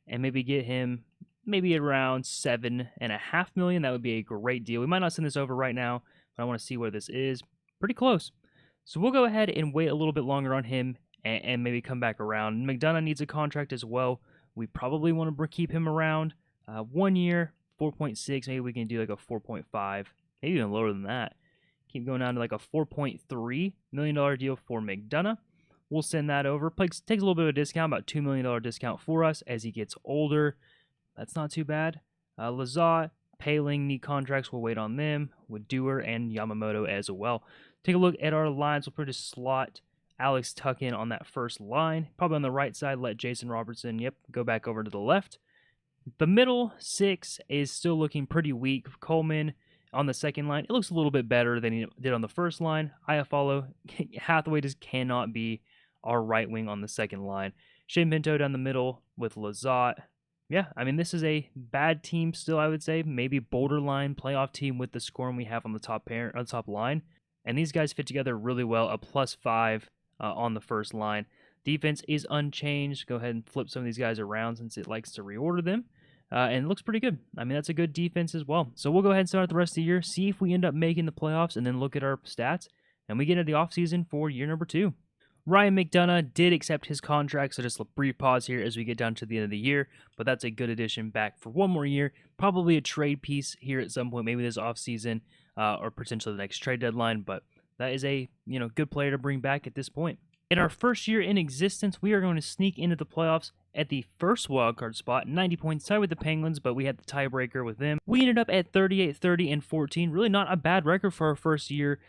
A: and maybe get him maybe around $7.5 million. That would be a great deal. We might not send this over right now, but I want to see where this is. Pretty close. So we'll go ahead and wait a little bit longer on him and maybe come back around. McDonough needs a contract as well. We probably want to keep him around. 1 year, 4.6. Maybe we can do like a 4.5. Maybe even lower than that. Keep going down to like a $4.3 million deal for McDonough. We'll send that over. Takes a little bit of a discount, about $2 million discount for us as he gets older. That's not too bad. Lazat, Paling need contracts. We'll wait on them with Dewar and Yamamoto as well. Take a look at our lines. We'll put a slot Alex Tuch in on that first line. Probably on the right side, let Jason Robertson, go back over to the left. The middle six is still looking pretty weak. Coleman on the second line, it looks a little bit better than he did on the first line. Iafallo, Hathaway just cannot be our right wing on the second line. Shane Pinto down the middle with Lazat. Yeah, I mean, this is a bad team still, I would say. Maybe borderline playoff team with the scoring we have on the top line. And these guys fit together really well, a +5 on the first line. Defense is unchanged. Go ahead and flip some of these guys around since it likes to reorder them. And it looks pretty good. I mean, that's a good defense as well. So we'll go ahead and start the rest of the year, see if we end up making the playoffs, and then look at our stats. And we get into the offseason for year number 2. Ryan McDonough did accept his contract, so just a brief pause here as we get down to the end of the year. But that's a good addition back for one more year. Probably a trade piece here at some point, maybe this offseason. Or potentially the next trade deadline, but that is a good player to bring back at this point. In our first year in existence, we are going to sneak into the playoffs at the first wildcard spot, 90 points tied with the Penguins, but we had the tiebreaker with them. We ended up at 38, 30, and 14. Really not a bad record for our first year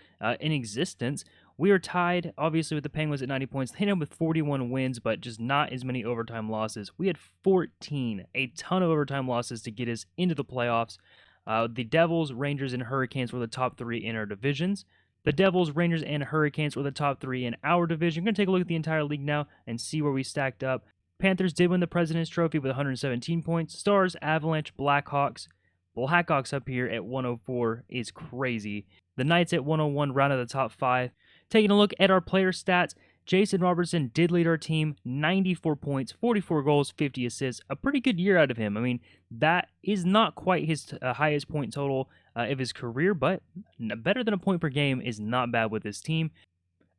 A: in existence. We are tied, obviously, with the Penguins at 90 points. They ended up with 41 wins, but just not as many overtime losses. We had 14, a ton of overtime losses to get us into the playoffs. The Devils, Rangers, and Hurricanes were the top 3 in our divisions. The Devils, Rangers, and Hurricanes were the top 3 in our division. We're going to take a look at the entire league now and see where we stacked up. Panthers did win the President's Trophy with 117 points. Stars, Avalanche, Blackhawks. Blackhawks up here at 104 is crazy. The Knights at 101 rounded the top 5. Taking a look at our player stats, Jason Robertson did lead our team, 94 points, 44 goals, 50 assists. A pretty good year out of him. I mean, that is not quite his highest point total of his career, but better than a point per game is not bad with this team.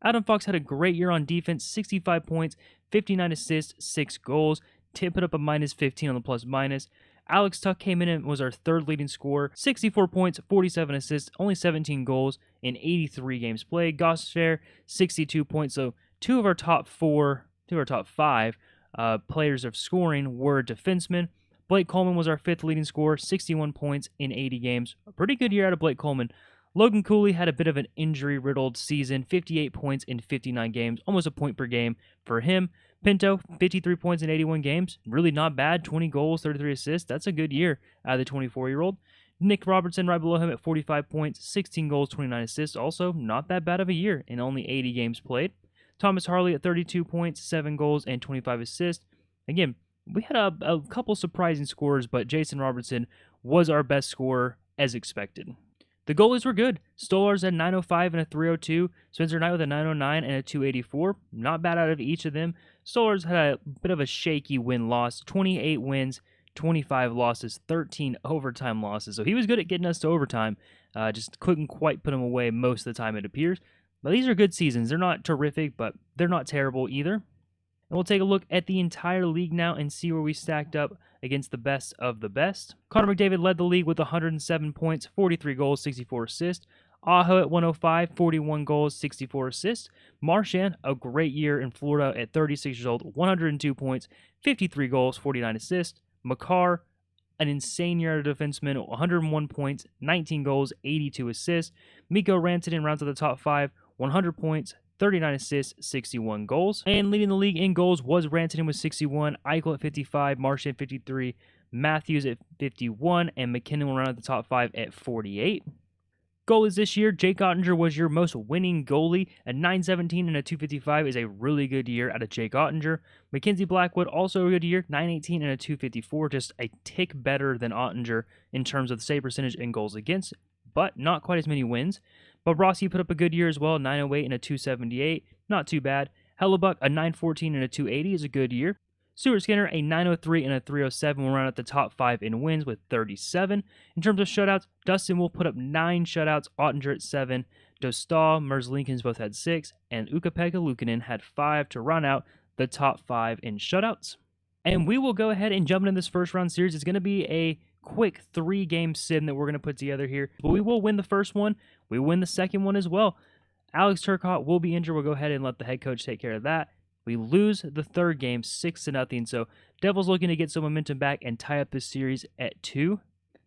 A: Adam Fox had a great year on defense, 65 points, 59 assists, 6 goals. Tim put up a -15 on the plus-minus. Alex Tuch came in and was our third leading scorer, 64 points, 47 assists, only 17 goals in 83 games played. Gostisbehere, 62 points, so two of our top 5 players of scoring were defensemen. Blake Coleman was our fifth leading scorer, 61 points in 80 games. A pretty good year out of Blake Coleman. Logan Cooley had a bit of an injury-riddled season, 58 points in 59 games, almost a point per game for him. Pinto, 53 points in 81 games, really not bad, 20 goals, 33 assists, that's a good year out of the 24-year-old. Nick Robertson right below him at 45 points, 16 goals, 29 assists, also not that bad of a year in only 80 games played. Thomas Harley at 32 points, 7 goals, and 25 assists. Again, we had a couple surprising scorers, but Jason Robertson was our best scorer as expected. The goalies were good. Stolarz had 905 and a 302. Spencer Knight with a 909 and a 284. Not bad out of each of them. Stolarz had a bit of a shaky win-loss. 28 wins, 25 losses, 13 overtime losses. So he was good at getting us to overtime. Just couldn't quite put him away most of the time, it appears. But these are good seasons. They're not terrific, but they're not terrible either. And we'll take a look at the entire league now and see where we stacked up against the best of the best. Connor McDavid led the league with 107 points, 43 goals, 64 assists. Aho at 105, 41 goals, 64 assists. Marchand, a great year in Florida at 36 years old, 102 points, 53 goals, 49 assists. Makar, an insane year at a defenseman, 101 points, 19 goals, 82 assists. Mikko Rantanen rounds out the top 5, 100 points, 39 assists, 61 goals. And leading the league in goals was Rantanen with 61, Eichel at 55, Marchand 53, Matthews at 51, and McKinnon will round out the top 5 at 48. Goalies this year, Jake Ottinger was your most winning goalie. A 917 and a 255 is a really good year out of Jake Ottinger. Mackenzie Blackwood, also a good year, 918 and a 254, just a tick better than Ottinger in terms of the save percentage and goals against, but not quite as many wins. But Rossi put up a good year as well, 908 and a 278, not too bad. Hellebuck, a 914 and a 280 is a good year. Stuart Skinner, a 903 and a 307 will round out the top 5 in wins with 37. In terms of shutouts, Dustin will put up 9 shutouts, Ottinger at 7, Dostal, Merzlikins both had 6, and Ukko-Pekka Luukkonen had 5 to round out the top 5 in shutouts. And we will go ahead and jump into this first round series. It's going to be a quick 3-game sim that we're going to put together here. But we will win the first one. We win the second one as well. Alex Turcotte will be injured. We'll go ahead and let the head coach take care of that. We lose the third game 6-0. So Devils looking to get some momentum back and tie up this series at 2.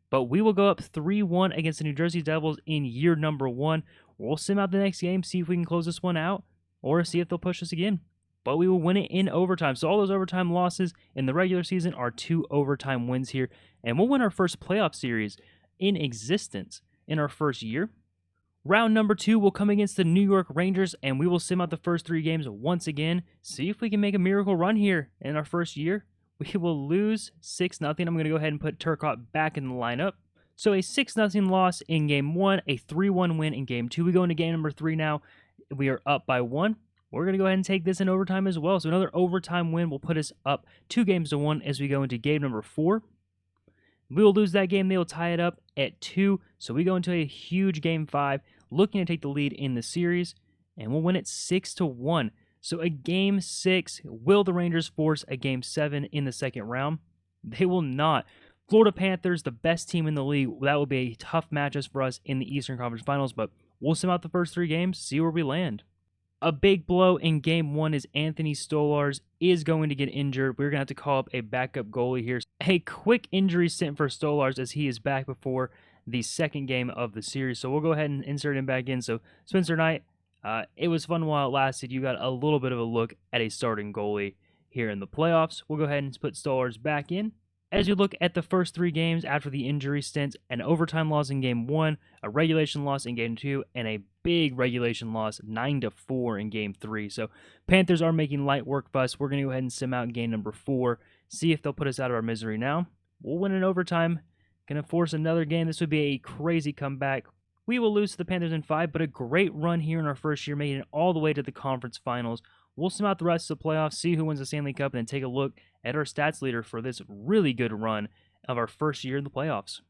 A: But we will go up 3-1 against the New Jersey Devils in year number 1. We'll sim out the next game, see if we can close this one out, or see if they'll push us again. But we will win it in overtime. So all those overtime losses in the regular season are 2 overtime wins here. And we'll win our first playoff series in existence in our first year. Round number 2 will come against the New York Rangers, and we will sim out the first 3 games once again. See if we can make a miracle run here in our first year. We will lose 6-0. I'm going to go ahead and put Turcotte back in the lineup. So a 6-0 loss in game 1, a 3-1 win in game 2. We go into game number 3 now. We are up by 1. We're going to go ahead and take this in overtime as well. So another overtime win will put us up 2-1 as we go into game number 4. We will lose that game. They will tie it up at 2. So we go into a huge game 5, looking to take the lead in the series, and we'll win it 6-1. So a game 6, will the Rangers force a game 7 in the second round? They will not. Florida Panthers, the best team in the league. That will be a tough matchup for us in the Eastern Conference Finals, but we'll sim out the first 3 games, see where we land. A big blow in game 1 is Anthony Stolarz is going to get injured. We're going to have to call up a backup goalie here. A quick injury sent for Stolarz as he is back before the second game of the series. So we'll go ahead and insert him back in. So Spencer Knight, it was fun while it lasted. You got a little bit of a look at a starting goalie here in the playoffs. We'll go ahead and put Stolarz back in. As you look at the first 3 games after the injury stints, an overtime loss in game 1, a regulation loss in game 2, and a big regulation loss 9-4 in game 3. So Panthers are making light work of us. We're going to go ahead and sim out in game number 4, see if they'll put us out of our misery now. We'll win in overtime. Going to force another game. This would be a crazy comeback. We will lose to the Panthers in 5, but a great run here in our first year, making it all the way to the conference finals. We'll sim out the rest of the playoffs, see who wins the Stanley Cup, and then take a look at our stats leader for this really good run of our first year in the playoffs.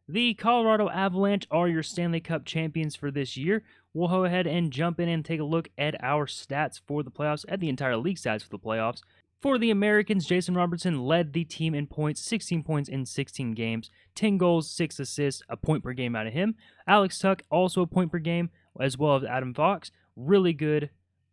A: The Colorado Avalanche are your Stanley Cup champions for this year. We'll go ahead and jump in and take a look at our stats for the playoffs, at the entire league stats for the playoffs. For the Americans, Jason Robertson led the team in points, 16 points in 16 games, 10 goals, 6 assists, a point per game out of him. Alex Tuch, also a point per game, as well as Adam Fox. Really good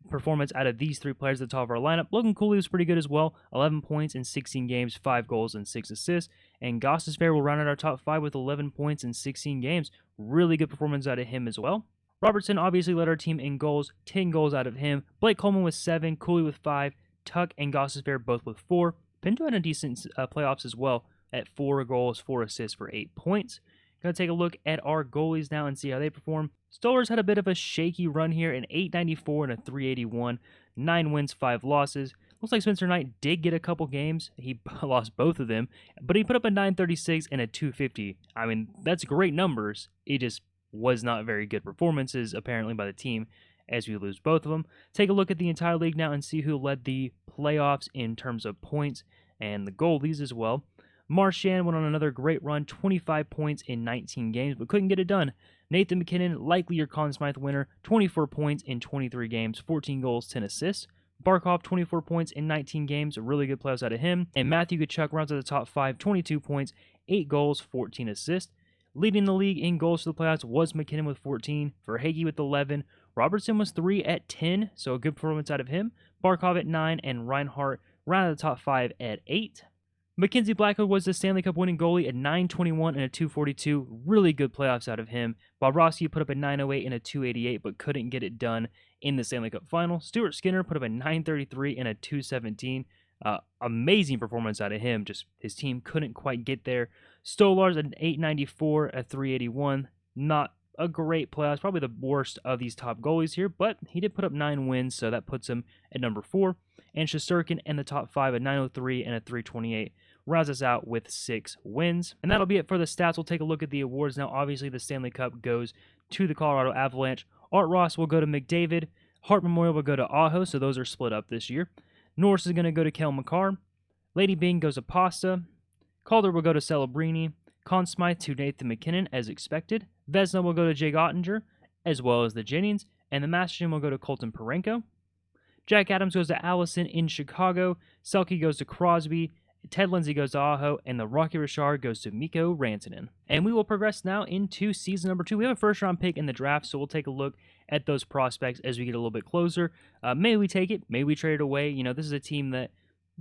A: performance out of these three players at the top of our lineup. Logan Cooley was pretty good as well, 11 points in 16 games, 5 goals and 6 assists. And Gostisbehere will round out our top 5 with 11 points in 16 games. Really good performance out of him as well. Robertson obviously led our team in goals, 10 goals out of him. Blake Coleman with 7, Cooley with 5, Tuck and Gostisbehere both with 4. Pinto had a decent playoffs as well at 4 goals, 4 assists for 8 points. Going to take a look at our goalies now and see how they perform. Stolarz had a bit of a shaky run here, an 894 and a 381, 9 wins, 5 losses. Looks like Spencer Knight did get a couple games. He lost both of them, but he put up a 936 and a 250. I mean, that's great numbers. It just was not very good performances, apparently, by the team, as we lose both of them. Take a look at the entire league now and see who led the playoffs in terms of points and the goalies as well. Marchand went on another great run, 25 points in 19 games, but couldn't get it done. Nathan MacKinnon, likely your Conn Smythe winner, 24 points in 23 games, 14 goals, 10 assists. Barkov, 24 points in 19 games, a really good playoffs out of him. And Matthew Tkachuk rounds out the top 5, 22 points, 8 goals, 14 assists. Leading the league in goals for the playoffs was MacKinnon with 14, Verhaeghe with 11, Robertson was 3 at 10, so a good performance out of him. Barkov at 9, and Reinhart rounded the top 5 at 8. Mackenzie Blackwood was the Stanley Cup winning goalie at 921 and a 242. Really good playoffs out of him. Bobrovsky put up a 908 and a 288, but couldn't get it done in the Stanley Cup final. Stuart Skinner put up a 933 and a 217. Amazing performance out of him. Just his team couldn't quite get there. Stolarz an 894, a 381. Not a great playoffs. Probably the worst of these top goalies here, but he did put up 9 wins, so that puts him at number 4. And Shesterkin in the top 5 at 903 and a 328. Rounds us out with 6 wins. And that'll be it for the stats. We'll take a look at the awards now. Obviously, the Stanley Cup goes to the Colorado Avalanche. Art Ross will go to McDavid. Hart Memorial will go to Aho, so those are split up this year. Norris is going to go to Cale Makar. Lady Byng goes to Pasta. Calder will go to Celebrini. Conn Smythe to Nathan MacKinnon, as expected. Vezina will go to Jake Ottinger, as well as the Jennings. And the Masterton will go to Colton Parenko. Jack Adams goes to Allison in Chicago. Selke goes to Crosby. Ted Lindsay goes to Aho, and the Rocky Richard goes to Mikko Rantanen. And we will progress now into season number 2. We have a first-round pick in the draft, so we'll take a look at those prospects as we get a little bit closer. Maybe we take it, maybe we trade it away. You know, this is a team that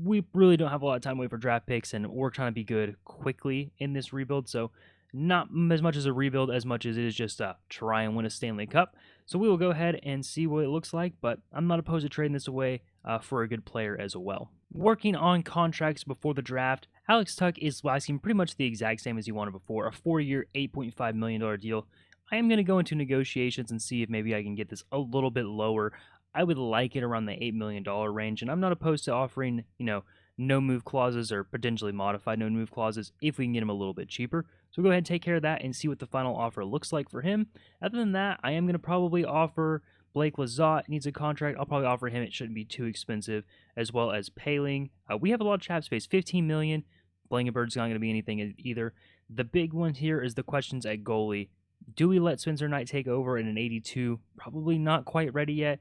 A: we really don't have a lot of time to wait for draft picks, and we're trying to be good quickly in this rebuild, so not as much as a rebuild as much as it is just try and win a Stanley Cup. So we will go ahead and see what it looks like, but I'm not opposed to trading this away for a good player as well. Working on contracts before the draft, Alex Tuch is asking pretty much the exact same as he wanted before, a 4-year, $8.5 million deal. I am going to go into negotiations and see if maybe I can get this a little bit lower. I would like it around the $8 million range, and I'm not opposed to offering, no-move clauses or potentially modified no-move clauses if we can get him a little bit cheaper. So we'll go ahead and take care of that and see what the final offer looks like for him. Other than that, I am going to probably offer Blake Lizotte. Needs a contract. I'll probably offer him. It shouldn't be too expensive, as well as Paling. We have a lot of cap space, $15 million. Blankenberg's not going to be anything either. The big one here is the questions at goalie. Do we let Spencer Knight take over in an 82? Probably not quite ready yet.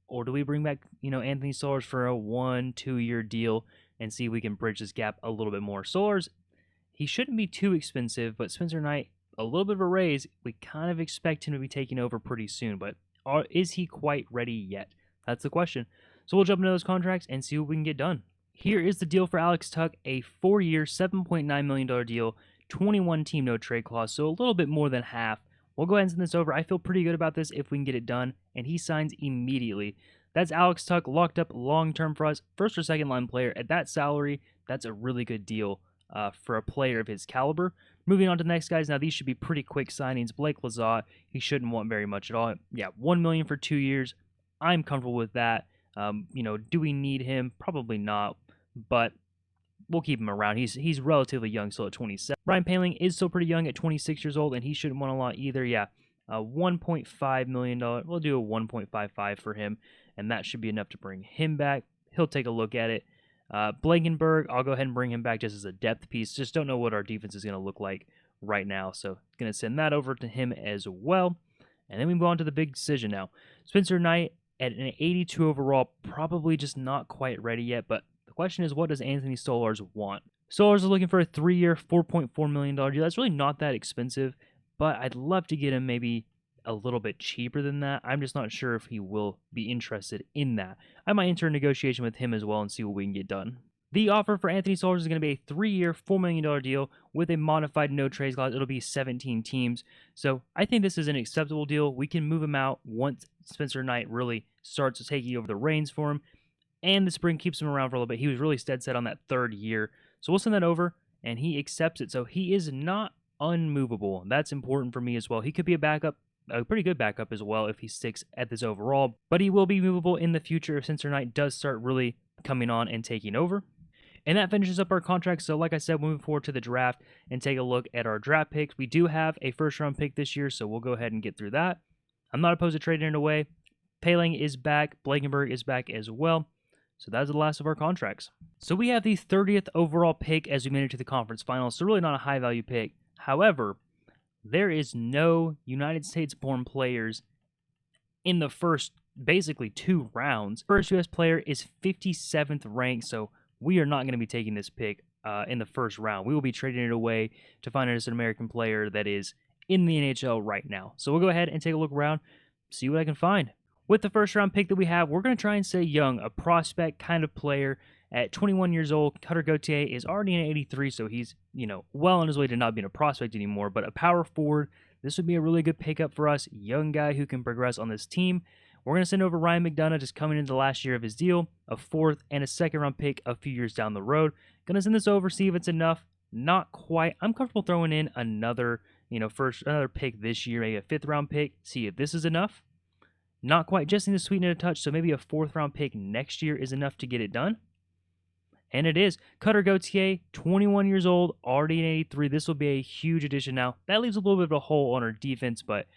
A: Or do we bring back, Anthony Stolarz for a 1-2 year deal and see if we can bridge this gap a little bit more? Stolarz, he shouldn't be too expensive, but Spencer Knight, a little bit of a raise. We kind of expect him to be taking over pretty soon, but is he quite ready yet? That's the question. So we'll jump into those contracts and see what we can get done. Here is the deal for Alex Tuch, a 4-year, $7.9 million deal, 21 team no trade clause, so a little bit more than half. We'll go ahead and send this over. I feel pretty good about this if we can get it done, and he signs immediately. That's Alex Tuch locked up long-term for us. First or second line player at that salary, that's a really good deal for a player of his caliber. Moving on to the next guys. Now, these should be pretty quick signings. Blake Lizotte, he shouldn't want very much at all. Yeah, $1 million for 2 years. I'm comfortable with that. Do we need him? Probably not, but we'll keep him around. He's relatively young, still at 27. Ryan Paling is still pretty young at 26 years old, and he shouldn't want a lot either. Yeah, $1.5 million. We'll do a 1.55 for him, and that should be enough to bring him back. He'll take a look at it. Blankenberg, I'll go ahead and bring him back just as a depth piece. Just don't know what our defense is going to look like right now, so going to send that over to him as well. And then we move on to the big decision now. Spencer Knight at an 82 overall, probably just not quite ready yet, but the question is, what does Anthony Stolarz want? Stolarz is looking for a 3-year, $4.4 million deal. That's really not that expensive, but I'd love to get him maybe a little bit cheaper than that. I'm just not sure if he will be interested in that. I might enter a negotiation with him as well and see what we can get done. The offer for Anthony Stolarz is going to be a 3-year, $4 million deal with a modified no trades clause. It'll be 17 teams. So I think this is an acceptable deal. We can move him out once Spencer Knight really starts taking over the reins for him. And the spring keeps him around for a little bit. He was really dead set on that 3rd year. So we'll send that over, and he accepts it. So he is not unmovable. That's important for me as well. He could be a backup, a pretty good backup as well if he sticks at this overall. But he will be movable in the future if Spencer Knight does start really coming on and taking over. And that finishes up our contract. So like I said, moving forward to the draft and take a look at our draft picks. We do have a first-round pick this year, so we'll go ahead and get through that. I'm not opposed to trading it away. Paling is back. Blankenberg is back as well. So that's the last of our contracts. So we have the 30th overall pick as we made it to the conference finals. So really not a high-value pick. However, there is no United States-born players in the first, basically, 2 rounds. First U.S. player is 57th ranked, so we are not going to be taking this pick in the first round. We will be trading it away to find us an American player that is in the NHL right now. So we'll go ahead and take a look around, see what I can find. With the first round pick that we have, we're going to try and stay young, a prospect kind of player. At 21 years old, Cutter Gauthier is already an 83, so he's, well on his way to not being a prospect anymore. But a power forward, this would be a really good pickup for us. Young guy who can progress on this team. We're going to send over Ryan McDonough, just coming into the last year of his deal, a 4th and a 2nd round pick a few years down the road. Going to send this over, see if it's enough. Not quite. I'm comfortable throwing in another, another pick this year, maybe a 5th round pick, see if this is enough. Not quite, just need to sweeten it a touch, so maybe a 4th round pick next year is enough to get it done. And it is. Cutter Gauthier, 21 years old, already an 83. This will be a huge addition now. That leaves a little bit of a hole on our defense, but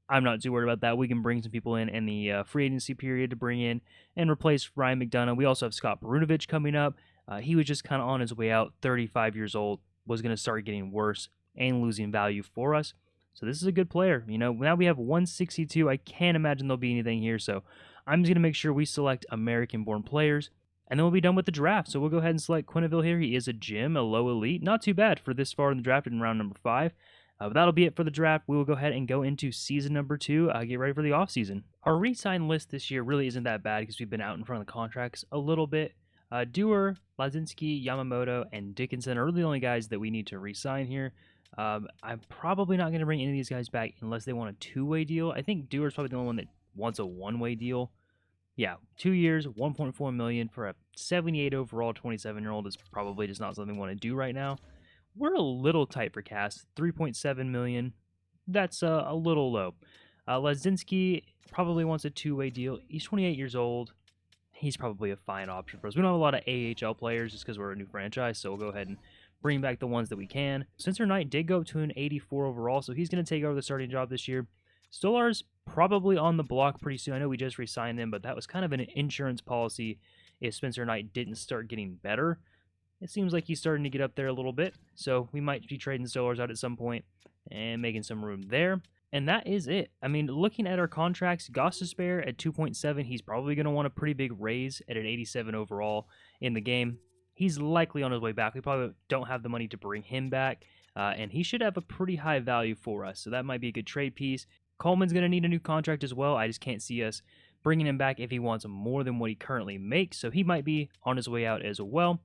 A: I'm not too worried about that. We can bring some people in the free agency period to bring in and replace Ryan McDonough. We also have Scott Perunovich coming up. He was just kind of on his way out, 35 years old, was going to start getting worse and losing value for us. So this is a good player. Now we have 162. I can't imagine there'll be anything here, so I'm just going to make sure we select American-born players, and then we'll be done with the draft. So we'll go ahead and select Quenneville here. He is a gem, a low elite. Not too bad for this far in the draft in round number 5. But that'll be it for the draft. We will go ahead and go into season number 2, get ready for the offseason. Our re-sign list this year really isn't that bad because we've been out in front of the contracts a little bit. Dewar, Lazinski, Yamamoto, and Dickinson are really the only guys that we need to re-sign here. I'm probably not going to bring any of these guys back unless they want a 2-way deal. I think Dewar's probably the only one that wants a 1-way deal. Yeah, 2 years, $1.4 million for a 78 overall 27-year-old is probably just not something we want to do right now. We're a little tight for cash, $3.7 million. That's a little low. Lazinski probably wants a 2-way deal. He's 28 years old. He's probably a fine option for us. We don't have a lot of AHL players just because we're a new franchise, so we'll go ahead and bring back the ones that we can. Spencer Knight did go up to an 84 overall, so he's going to take over the starting job this year. Stolarz probably on the block pretty soon. I know we just re-signed him, but that was kind of an insurance policy if Spencer Knight didn't start getting better. It seems like he's starting to get up there a little bit, so we might be trading Stolarz out at some point and making some room there. And that is it. I mean, looking at our contracts, Gostisbehere at 2.7, he's probably going to want a pretty big raise at an 87 overall in the game. He's likely on his way back. We probably don't have the money to bring him back, and he should have a pretty high value for us, so that might be a good trade piece. Coleman's going to need a new contract as well. I just can't see us bringing him back if he wants more than what he currently makes, so he might be on his way out as well.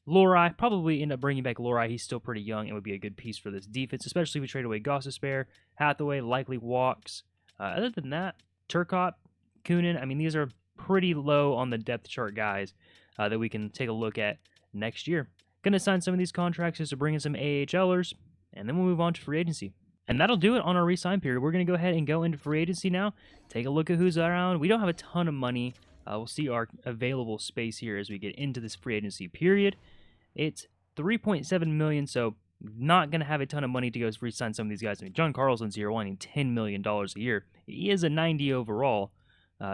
A: Lorai, probably end up bringing back Lorai. He's still pretty young and would be a good piece for this defense, especially if we trade away Gostisbehere. Hathaway likely walks. Other than that, Turcotte, Kunin, I mean, these are pretty low on the depth chart guys that we can take a look at next year. Going to sign some of these contracts just to bring in some AHLers, and then we'll move on to free agency. And that'll do it on our re-sign period. We're going to go ahead and go into free agency now, take a look at who's around. We don't have a ton of money. We'll see our available space here as we get into this free agency period. It's $3.7 million, so not going to have a ton of money to go re-sign some of these guys. I mean, John Carlson's here wanting $10 million a year. He is a 90 overall,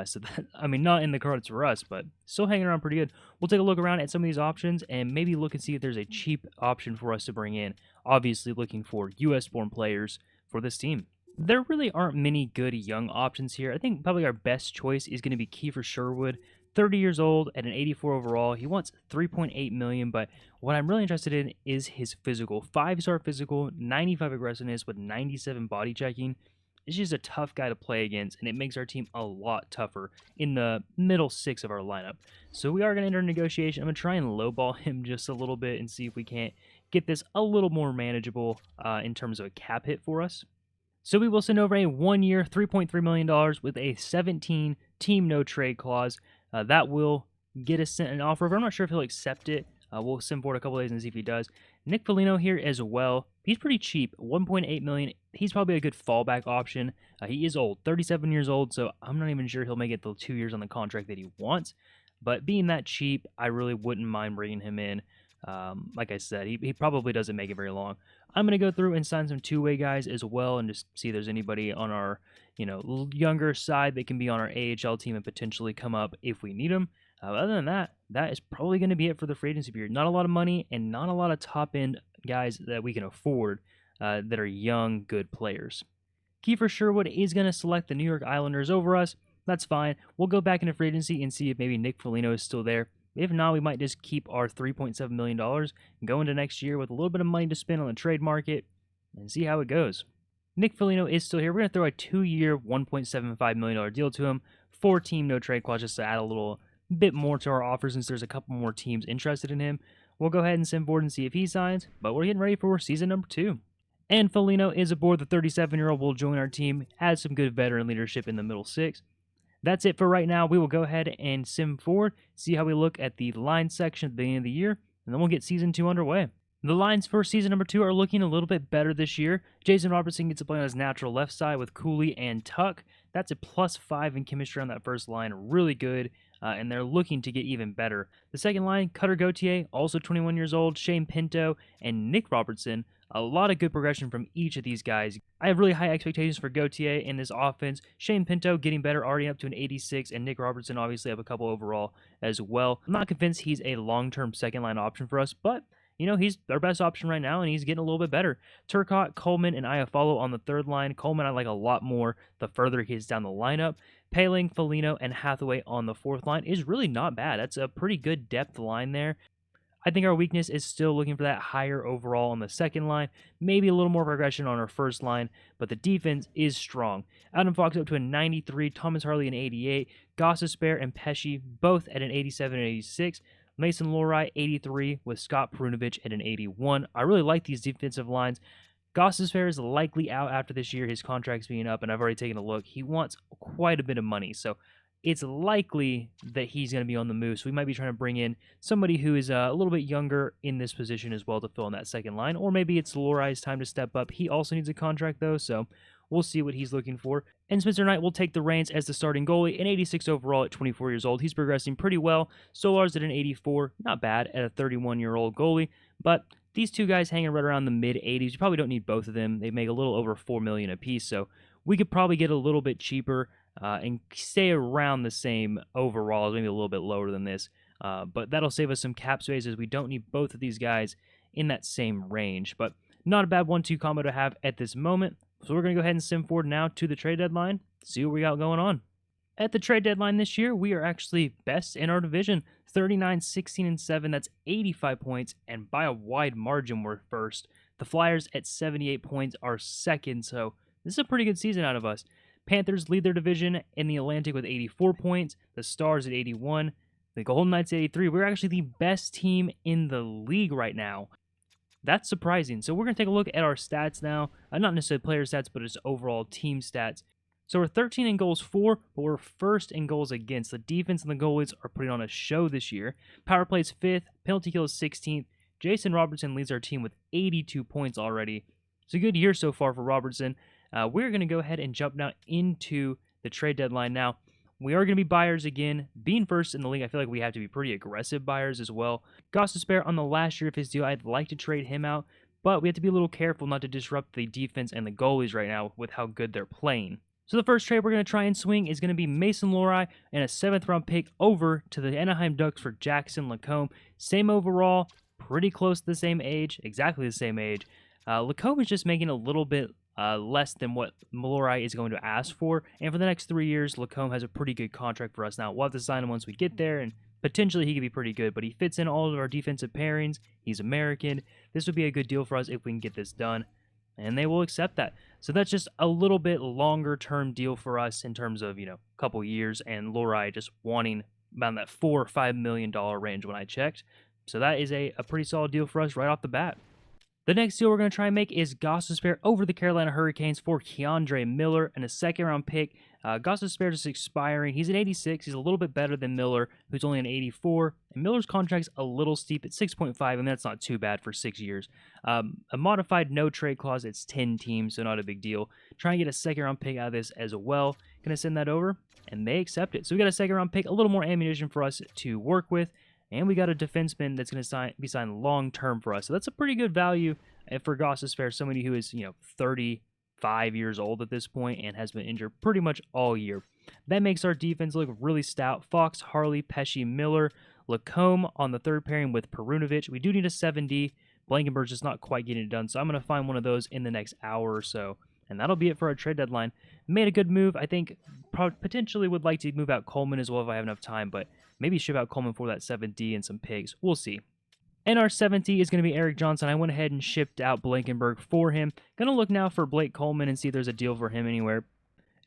A: so that, I mean, not in the cards for us, but still hanging around pretty good. We'll take a look around at some of these options and maybe look and see if there's a cheap option for us to bring in. Obviously looking for U.S.-born players for this team. There really aren't many good young options here. I think probably our best choice is going to be Kiefer Sherwood, 30 years old at an 84 overall. He wants $3.8 million, but what I'm really interested in is his physical. 5-star physical, 95 aggressiveness with 97 body checking. is just a tough guy to play against, and it makes our team a lot tougher in the middle 6 of our lineup. So we are going to enter a negotiation. I'm going to try and lowball him just a little bit and see if we can't get this a little more manageable in terms of a cap hit for us. So we will send over a 1-year, $3.3 million with a 17 team no trade clause. That will get us sent an offer. I'm not sure if he'll accept it. We'll send forward a couple days and see if he does. Nick Foligno here as well. He's pretty cheap, $1.8 million. He's probably a good fallback option. He is old, 37 years old, so I'm not even sure he'll make it the 2 years on the contract that he wants. But being that cheap, I really wouldn't mind bringing him in. Like I said, he probably doesn't make it very long. I'm going to go through and sign some two-way guys as well and just see if there's anybody on our, younger side that can be on our AHL team and potentially come up if we need them. Other than that, that is probably going to be it for the free agency period. Not a lot of money and not a lot of top-end guys that we can afford that are young, good players. Kiefer Sherwood is going to select the New York Islanders over us. That's fine. We'll go back into free agency and see if maybe Nick Foligno is still there. If not, we might just keep our $3.7 million and go into next year with a little bit of money to spend on the trade market and see how it goes. Nick Foligno is still here. We're going to throw a 2-year, $1.75 million deal to him. 4-team no trade clause just to add a little bit more to our offer since there's a couple more teams interested in him. We'll go ahead and send forward and see if he signs, but we're getting ready for season number 2. And Foligno is aboard. The 37-year-old will join our team, has some good veteran leadership in the middle 6. That's it for right now. We will go ahead and sim forward, see how we look at the line section at the beginning of the year, and then we'll get season 2 underway. The lines for season number 2 are looking a little bit better this year. Jason Robertson gets to play on his natural left side with Cooley and Tuck. That's a +5 in chemistry on that first line. Really good, and they're looking to get even better. The second line, Cutter Gauthier, also 21 years old, Shane Pinto, and Nick Robertson. A lot of good progression from each of these guys. I have really high expectations for Gauthier in this offense. Shane Pinto getting better, already up to an 86, and Nick Robertson obviously have a couple overall as well. I'm not convinced he's a long-term second-line option for us, but he's our best option right now, and he's getting a little bit better. Turcotte, Coleman, and Iafallo on the third line. Coleman I like a lot more the further he gets down the lineup. Paling, Foligno, and Hathaway on the fourth line is really not bad. That's a pretty good depth line there. I think our weakness is still looking for that higher overall on the second line, maybe a little more progression on our first line, but the defense is strong. Adam Fox up to a 93, Thomas Harley an 88, Gostisbehere and Pesce both at an 87 and 86, Mason Lohrei 83 with Scott Perunovich at an 81. I really like these defensive lines. Gostisbehere is likely out after this year, his contract's being up, and I've already taken a look. He wants quite a bit of money, so it's likely that he's going to be on the move. So we might be trying to bring in somebody who is a little bit younger in this position as well to fill in that second line. Or maybe it's Lohrei's time to step up. He also needs a contract, though, so we'll see what he's looking for. And Spencer Knight will take the reins as the starting goalie, an 86 overall at 24 years old. He's progressing pretty well. Stolar's at an 84, not bad at a 31-year-old goalie. But these two guys hanging right around the mid-80s. You probably don't need both of them. They make a little over $4 million apiece, so we could probably get a little bit cheaper and stay around the same overall, maybe a little bit lower than this. But that'll save us some cap space as we don't need both of these guys in that same range. But not a bad 1-2 combo to have at this moment. So we're going to go ahead and sim forward now to the trade deadline, see what we got going on. At the trade deadline this year, we are actually best in our division, 39, 16, and 7. That's 85 points, and by a wide margin, we're first. The Flyers at 78 points are second, so this is a pretty good season out of us. Panthers lead their division in the Atlantic with 84 points. The Stars at 81. The Golden Knights at 83. We're actually the best team in the league right now. That's surprising. So we're going to take a look at our stats now. Not necessarily player stats, but just overall team stats. So we're 13 in goals for, but we're first in goals against. The defense and the goalies are putting on a show this year. Power play is 5th. Penalty kill is 16th. Jason Robertson leads our team with 82 points already. It's a good year so far for Robertson. We're going to go ahead and jump now into the trade deadline now. We are going to be buyers again. Being first in the league, I feel like we have to be pretty aggressive buyers as well. Gostisbehere on the last year of his deal, I'd like to trade him out, but we have to be a little careful not to disrupt the defense and the goalies right now with how good they're playing. So the first trade we're going to try and swing is going to be Mason Lohrei and a 7th-round pick over to the Anaheim Ducks for Jackson Lacombe. Same overall, pretty close to the same age, exactly the same age. Lacombe is just making a little bit less than what Lohrei is going to ask for. And for the next 3 years, Lacombe has a pretty good contract for us now. We'll have to sign him once we get there, and potentially he could be pretty good. But he fits in all of our defensive pairings. He's American. This would be a good deal for us if we can get this done. and they will accept that. So that's just a little bit longer term deal for us in terms of, a couple years, and Lorai just wanting about that $4 or $5 million range when I checked. So that is a pretty solid deal for us right off the bat. The next deal we're going to try and make is Gostisbehere over the Carolina Hurricanes for Keandre Miller and a second-round pick. Gostisbehere is expiring. He's an 86. He's a little bit better than Miller, who's only an 84. And Miller's contract's a little steep at 6.5, and that's not too bad for 6 years. A modified no-trade clause, it's 10 teams, so not a big deal. Try and get a second-round pick out of this as well. Going to send that over, and they accept it. So we got a second-round pick, a little more ammunition for us to work with. And we got a defenseman that's going to be signed long-term for us. So that's a pretty good value for Gostisbehere, somebody who is, 35 years old at this point and has been injured pretty much all year. That makes our defense look really stout. Fox, Harley, Pesce, Miller, Lacombe on the third pairing with Perunovic. We do need a 7D. Blankenberg's just not quite getting it done, so I'm going to find one of those in the next hour or so. And that'll be it for our trade deadline. Made a good move. I think potentially would like to move out Coleman as well if I have enough time, but maybe ship out Coleman for that 7D and some pigs. We'll see. And our 7D is going to be Eric Johnson. I went ahead and shipped out Blankenberg for him. Going to look now for Blake Coleman and see if there's a deal for him anywhere.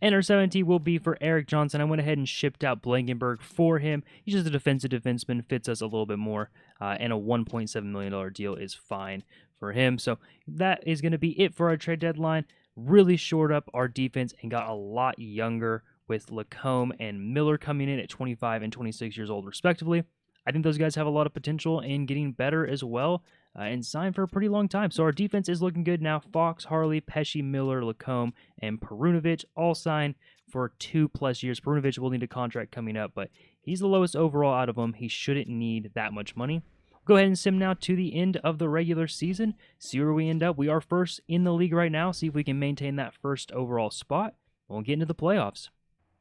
A: And our 7D will be for Eric Johnson. I went ahead and shipped out Blankenberg for him. He's just a defensive defenseman, fits us a little bit more, and a $1.7 million deal is fine for him. So that is going to be it for our trade deadline. Really shored up our defense and got a lot younger with Lacombe and Miller coming in at 25 and 26 years old, respectively. I think those guys have a lot of potential in getting better as well and signed for a pretty long time. So our defense is looking good now. Fox, Harley, Pesce, Miller, Lacombe, and Perunovic all signed for 2+ years. Perunovic will need a contract coming up, but he's the lowest overall out of them. He shouldn't need that much money. Go ahead and sim now to the end of the regular season. See where we end up. We are first in the league right now. See if we can maintain that first overall spot. We'll get into the playoffs.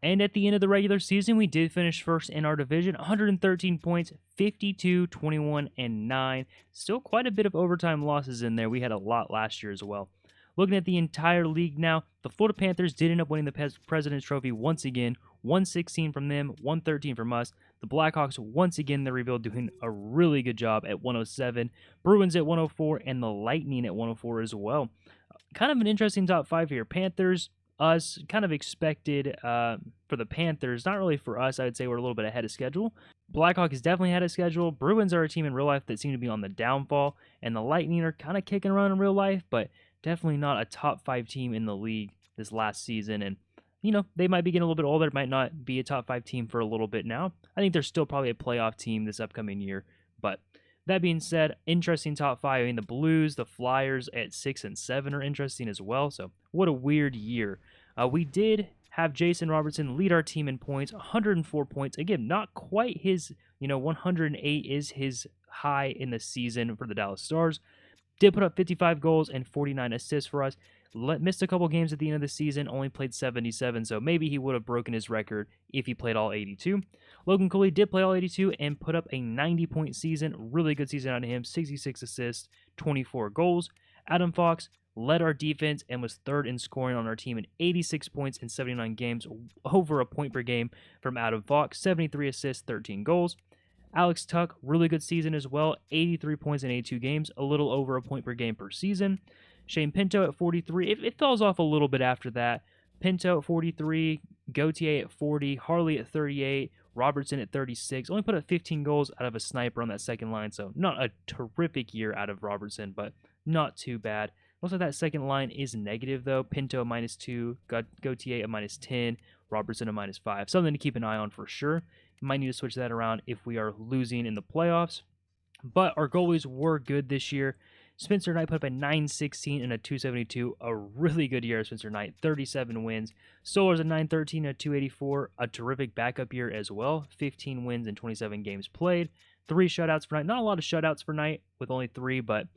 A: And at the end of the regular season, we did finish first in our division, 113 points, 52, 21, and 9. Still quite a bit of overtime losses in there. We had a lot last year as well. Looking at the entire league now, the Florida Panthers did end up winning the President's Trophy once again. 116 from them, 113 from us. The Blackhawks, once again, the rebuild, doing a really good job at 107. Bruins at 104, and the Lightning at 104 as well. Kind of an interesting top 5 here. Panthers, us, kind of expected for the Panthers. Not really for us. I would say we're a little bit ahead of schedule. Blackhawks is definitely ahead of schedule. Bruins are a team in real life that seem to be on the downfall. And the Lightning are kind of kicking around in real life, but definitely not a top 5 team in the league this last season. And, they might be getting a little bit older. It might not be a top 5 team for a little bit now. I think they're still probably a playoff team this upcoming year. But that being said, interesting top 5. I mean, the Blues, the Flyers at 6 and 7 are interesting as well. So what a weird year. We did have Jason Robertson lead our team in points, 104 points. Again, not quite his, 108 is his high in the season for the Dallas Stars. Did put up 55 goals and 49 assists for us. Missed a couple games at the end of the season, only played 77, so maybe he would have broken his record if he played all 82. Logan Cooley did play all 82 and put up a 90-point season. Really good season out of him, 66 assists, 24 goals. Adam Fox led our defense and was third in scoring on our team at 86 points in 79 games, over a point per game from Adam Fox, 73 assists, 13 goals. Alex Tuck, really good season as well, 83 points in 82 games, a little over a point per game per season. Shane Pinto at 43. It falls off a little bit after that. Pinto at 43, Gauthier at 40, Harley at 38, Robertson at 36. Only put up 15 goals out of a sniper on that second line, so not a terrific year out of Robertson, but not too bad. Also, that second line is negative, though. Pinto a -2, Gauthier a -10, Robertson a -5. Something to keep an eye on for sure. Might need to switch that around if we are losing in the playoffs. But our goalies were good this year. Spencer Knight put up a .916 and a .272. A really good year of Spencer Knight. 37 wins. Stolarz a .913 and a .284. A terrific backup year as well. 15 wins in 27 games played. 3 shutouts for Knight. Not a lot of shutouts for Knight with only 3, but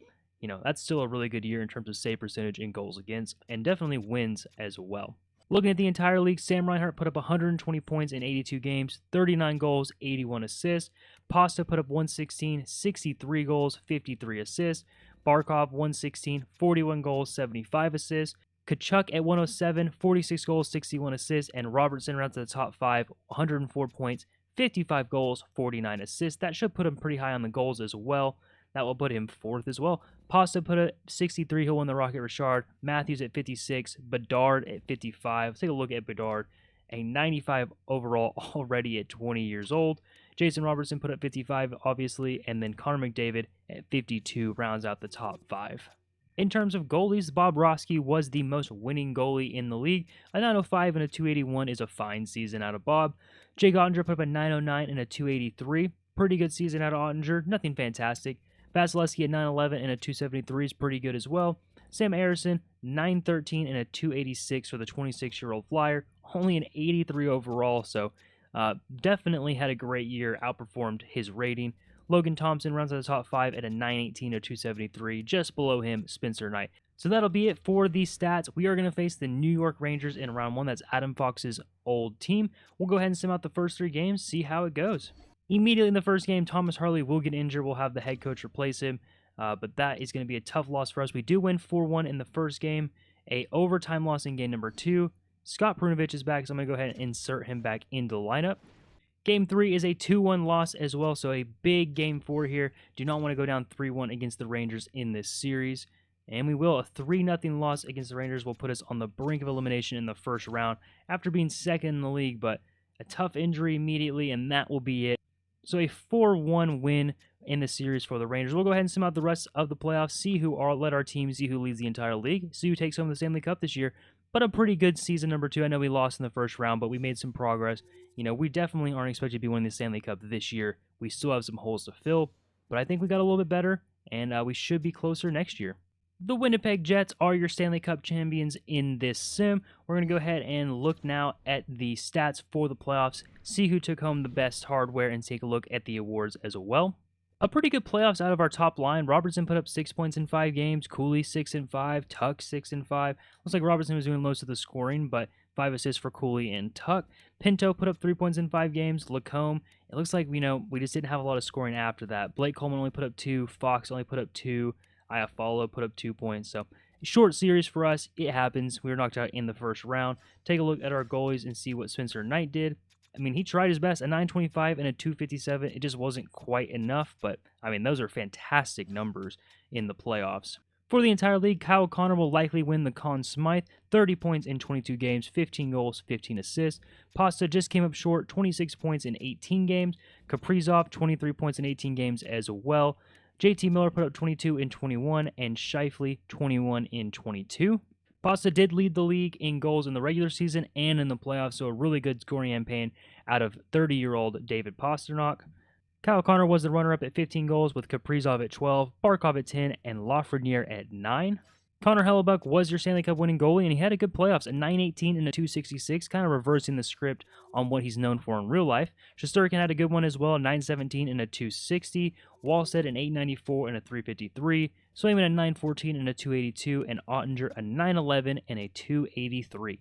A: that's still a really good year in terms of save percentage and goals against, and definitely wins as well. Looking at the entire league, Sam Reinhart put up 120 points in 82 games, 39 goals, 81 assists. Pasta put up 116, 63 goals, 53 assists. Barkov 116, 41 goals, 75 assists. Kachuk at 107, 46 goals, 61 assists. And Robertson rounds to the top 5, 104 points, 55 goals, 49 assists. That should put him pretty high on the goals as well. That will put him 4th as well. Pasta put at 63, he'll win the Rocket Richard. Matthews at 56, Bedard at 55. Let's take a look at Bedard, a 95 overall already at 20 years old. Jason Robertson put up 55, obviously, and then Connor McDavid at 52 rounds out the top 5. In terms of goalies, Bob Roski was the most winning goalie in the league. A 905 and a 281 is a fine season out of Bob. Jake Ottinger put up a 909 and a 283. Pretty good season out of Ottinger, nothing fantastic. Vasilevsky at 911 and a 273 is pretty good as well. Sam Harrison, 913 and a 286 for the 26-year-old Flyer. Only an 83 overall, so definitely had a great year, outperformed his rating. Logan Thompson runs out the top 5 at a 918 or 273, just below him, Spencer Knight. So that'll be it for these stats. We are going to face the New York Rangers in round 1. That's Adam Fox's old team. We'll go ahead and sim out the first 3 games, see how it goes. Immediately in the first game, Thomas Harley will get injured. We'll have the head coach replace him, but that is going to be a tough loss for us. We do win 4-1 in the first game, a overtime loss in game number 2. Scott Prunovich is back, so I'm going to go ahead and insert him back into the lineup. Game 3 is a 2-1 loss as well, so a big game 4 here. Do not want to go down 3-1 against the Rangers in this series. And we will. A 3-0 loss against the Rangers will put us on the brink of elimination in the first round after being second in the league, but a tough injury immediately, and that will be it. So a 4-1 win in the series for the Rangers. We'll go ahead and sim out the rest of the playoffs, let our team see who leads the entire league, see who takes home the Stanley Cup this year. But a pretty good season number 2. I know we lost in the first round, but we made some progress. You know, we definitely aren't expected to be winning the Stanley Cup this year. We still have some holes to fill, but I think we got a little bit better, and we should be closer next year. The Winnipeg Jets are your Stanley Cup champions in this sim. We're going to go ahead and look now at the stats for the playoffs, see who took home the best hardware, and take a look at the awards as well. A pretty good playoffs out of our top line. Robertson put up 6 points in 5 games. Cooley 6 and 5. Tuck 6 and 5. Looks like Robertson was doing most of the scoring, but 5 assists for Cooley and Tuck. Pinto put up 3 points in 5 games. Lacombe, it looks like we just didn't have a lot of scoring after that. Blake Coleman only put up 2. Fox only put up 2. Iafallo put up 2 points. So short series for us. It happens. We were knocked out in the first round. Take a look at our goalies and see what Spencer Knight did. I mean, he tried his best, a 925 and a 257. It just wasn't quite enough, but, I mean, those are fantastic numbers in the playoffs. For the entire league, Kyle Connor will likely win the Conn Smythe, 30 points in 22 games, 15 goals, 15 assists. Pasta just came up short, 26 points in 18 games. Kaprizov, 23 points in 18 games as well. JT Miller put up 22 in 21, and Scheifele, 21 in 22. Pasta did lead the league in goals in the regular season and in the playoffs, so a really good scoring campaign out of 30-year-old David Pastrnak. Kyle Connor was the runner-up at 15 goals, with Kaprizov at 12, Barkov at 10, and Lafreniere at 9. Connor Hellebuck was your Stanley Cup winning goalie, and he had a good playoffs, a 918 and a 266, kind of reversing the script on what he's known for in real life. Shesterkin had a good one as well, a 917 and a 260. Wallstead an 894 and a 353. Swayman a 914 and a 282, and Ottinger a 911 and a 283.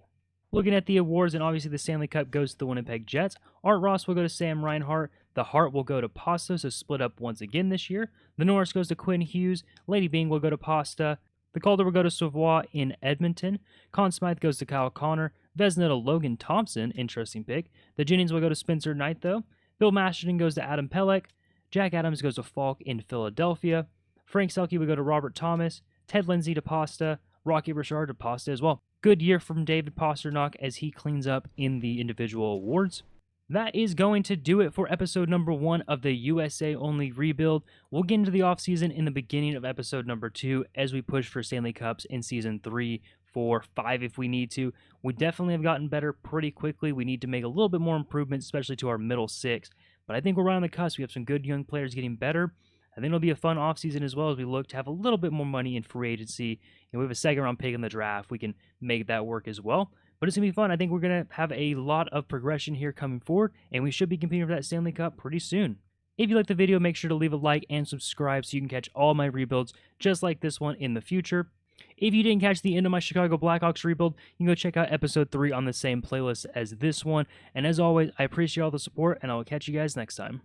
A: Looking at the awards, and obviously the Stanley Cup goes to the Winnipeg Jets. Art Ross will go to Sam Reinhart. The Hart will go to Pasta, so split up once again this year. The Norris goes to Quinn Hughes. Lady Bing will go to Pasta. The Calder will go to Savoie in Edmonton. Conn Smythe goes to Kyle Connor. Vezina to Logan Thompson, interesting pick. The Jennings will go to Spencer Knight, though. Bill Masterton goes to Adam Pelech. Jack Adams goes to Falk in Philadelphia. Frank Selke will go to Robert Thomas. Ted Lindsay to Pasta. Rocky Richard to Pasta as well. Good year from David Pastrnak as he cleans up in the individual awards. That is going to do it for episode number 1 of the USA Only Rebuild. We'll get into the offseason in the beginning of episode number 2 as we push for Stanley Cups in season 3, 4, 5 if we need to. We definitely have gotten better pretty quickly. We need to make a little bit more improvements, especially to our middle 6. But I think we're right on the cusp. We have some good young players getting better. I think it'll be a fun offseason as well as we look to have a little bit more money in free agency. We have a second round pick in the draft. We can make that work as well. But it's going to be fun. I think we're going to have a lot of progression here coming forward, and we should be competing for that Stanley Cup pretty soon. If you liked the video, make sure to leave a like and subscribe so you can catch all my rebuilds just like this one in the future. If you didn't catch the end of my Chicago Blackhawks rebuild, you can go check out episode 3 on the same playlist as this one. And as always, I appreciate all the support, and I will catch you guys next time.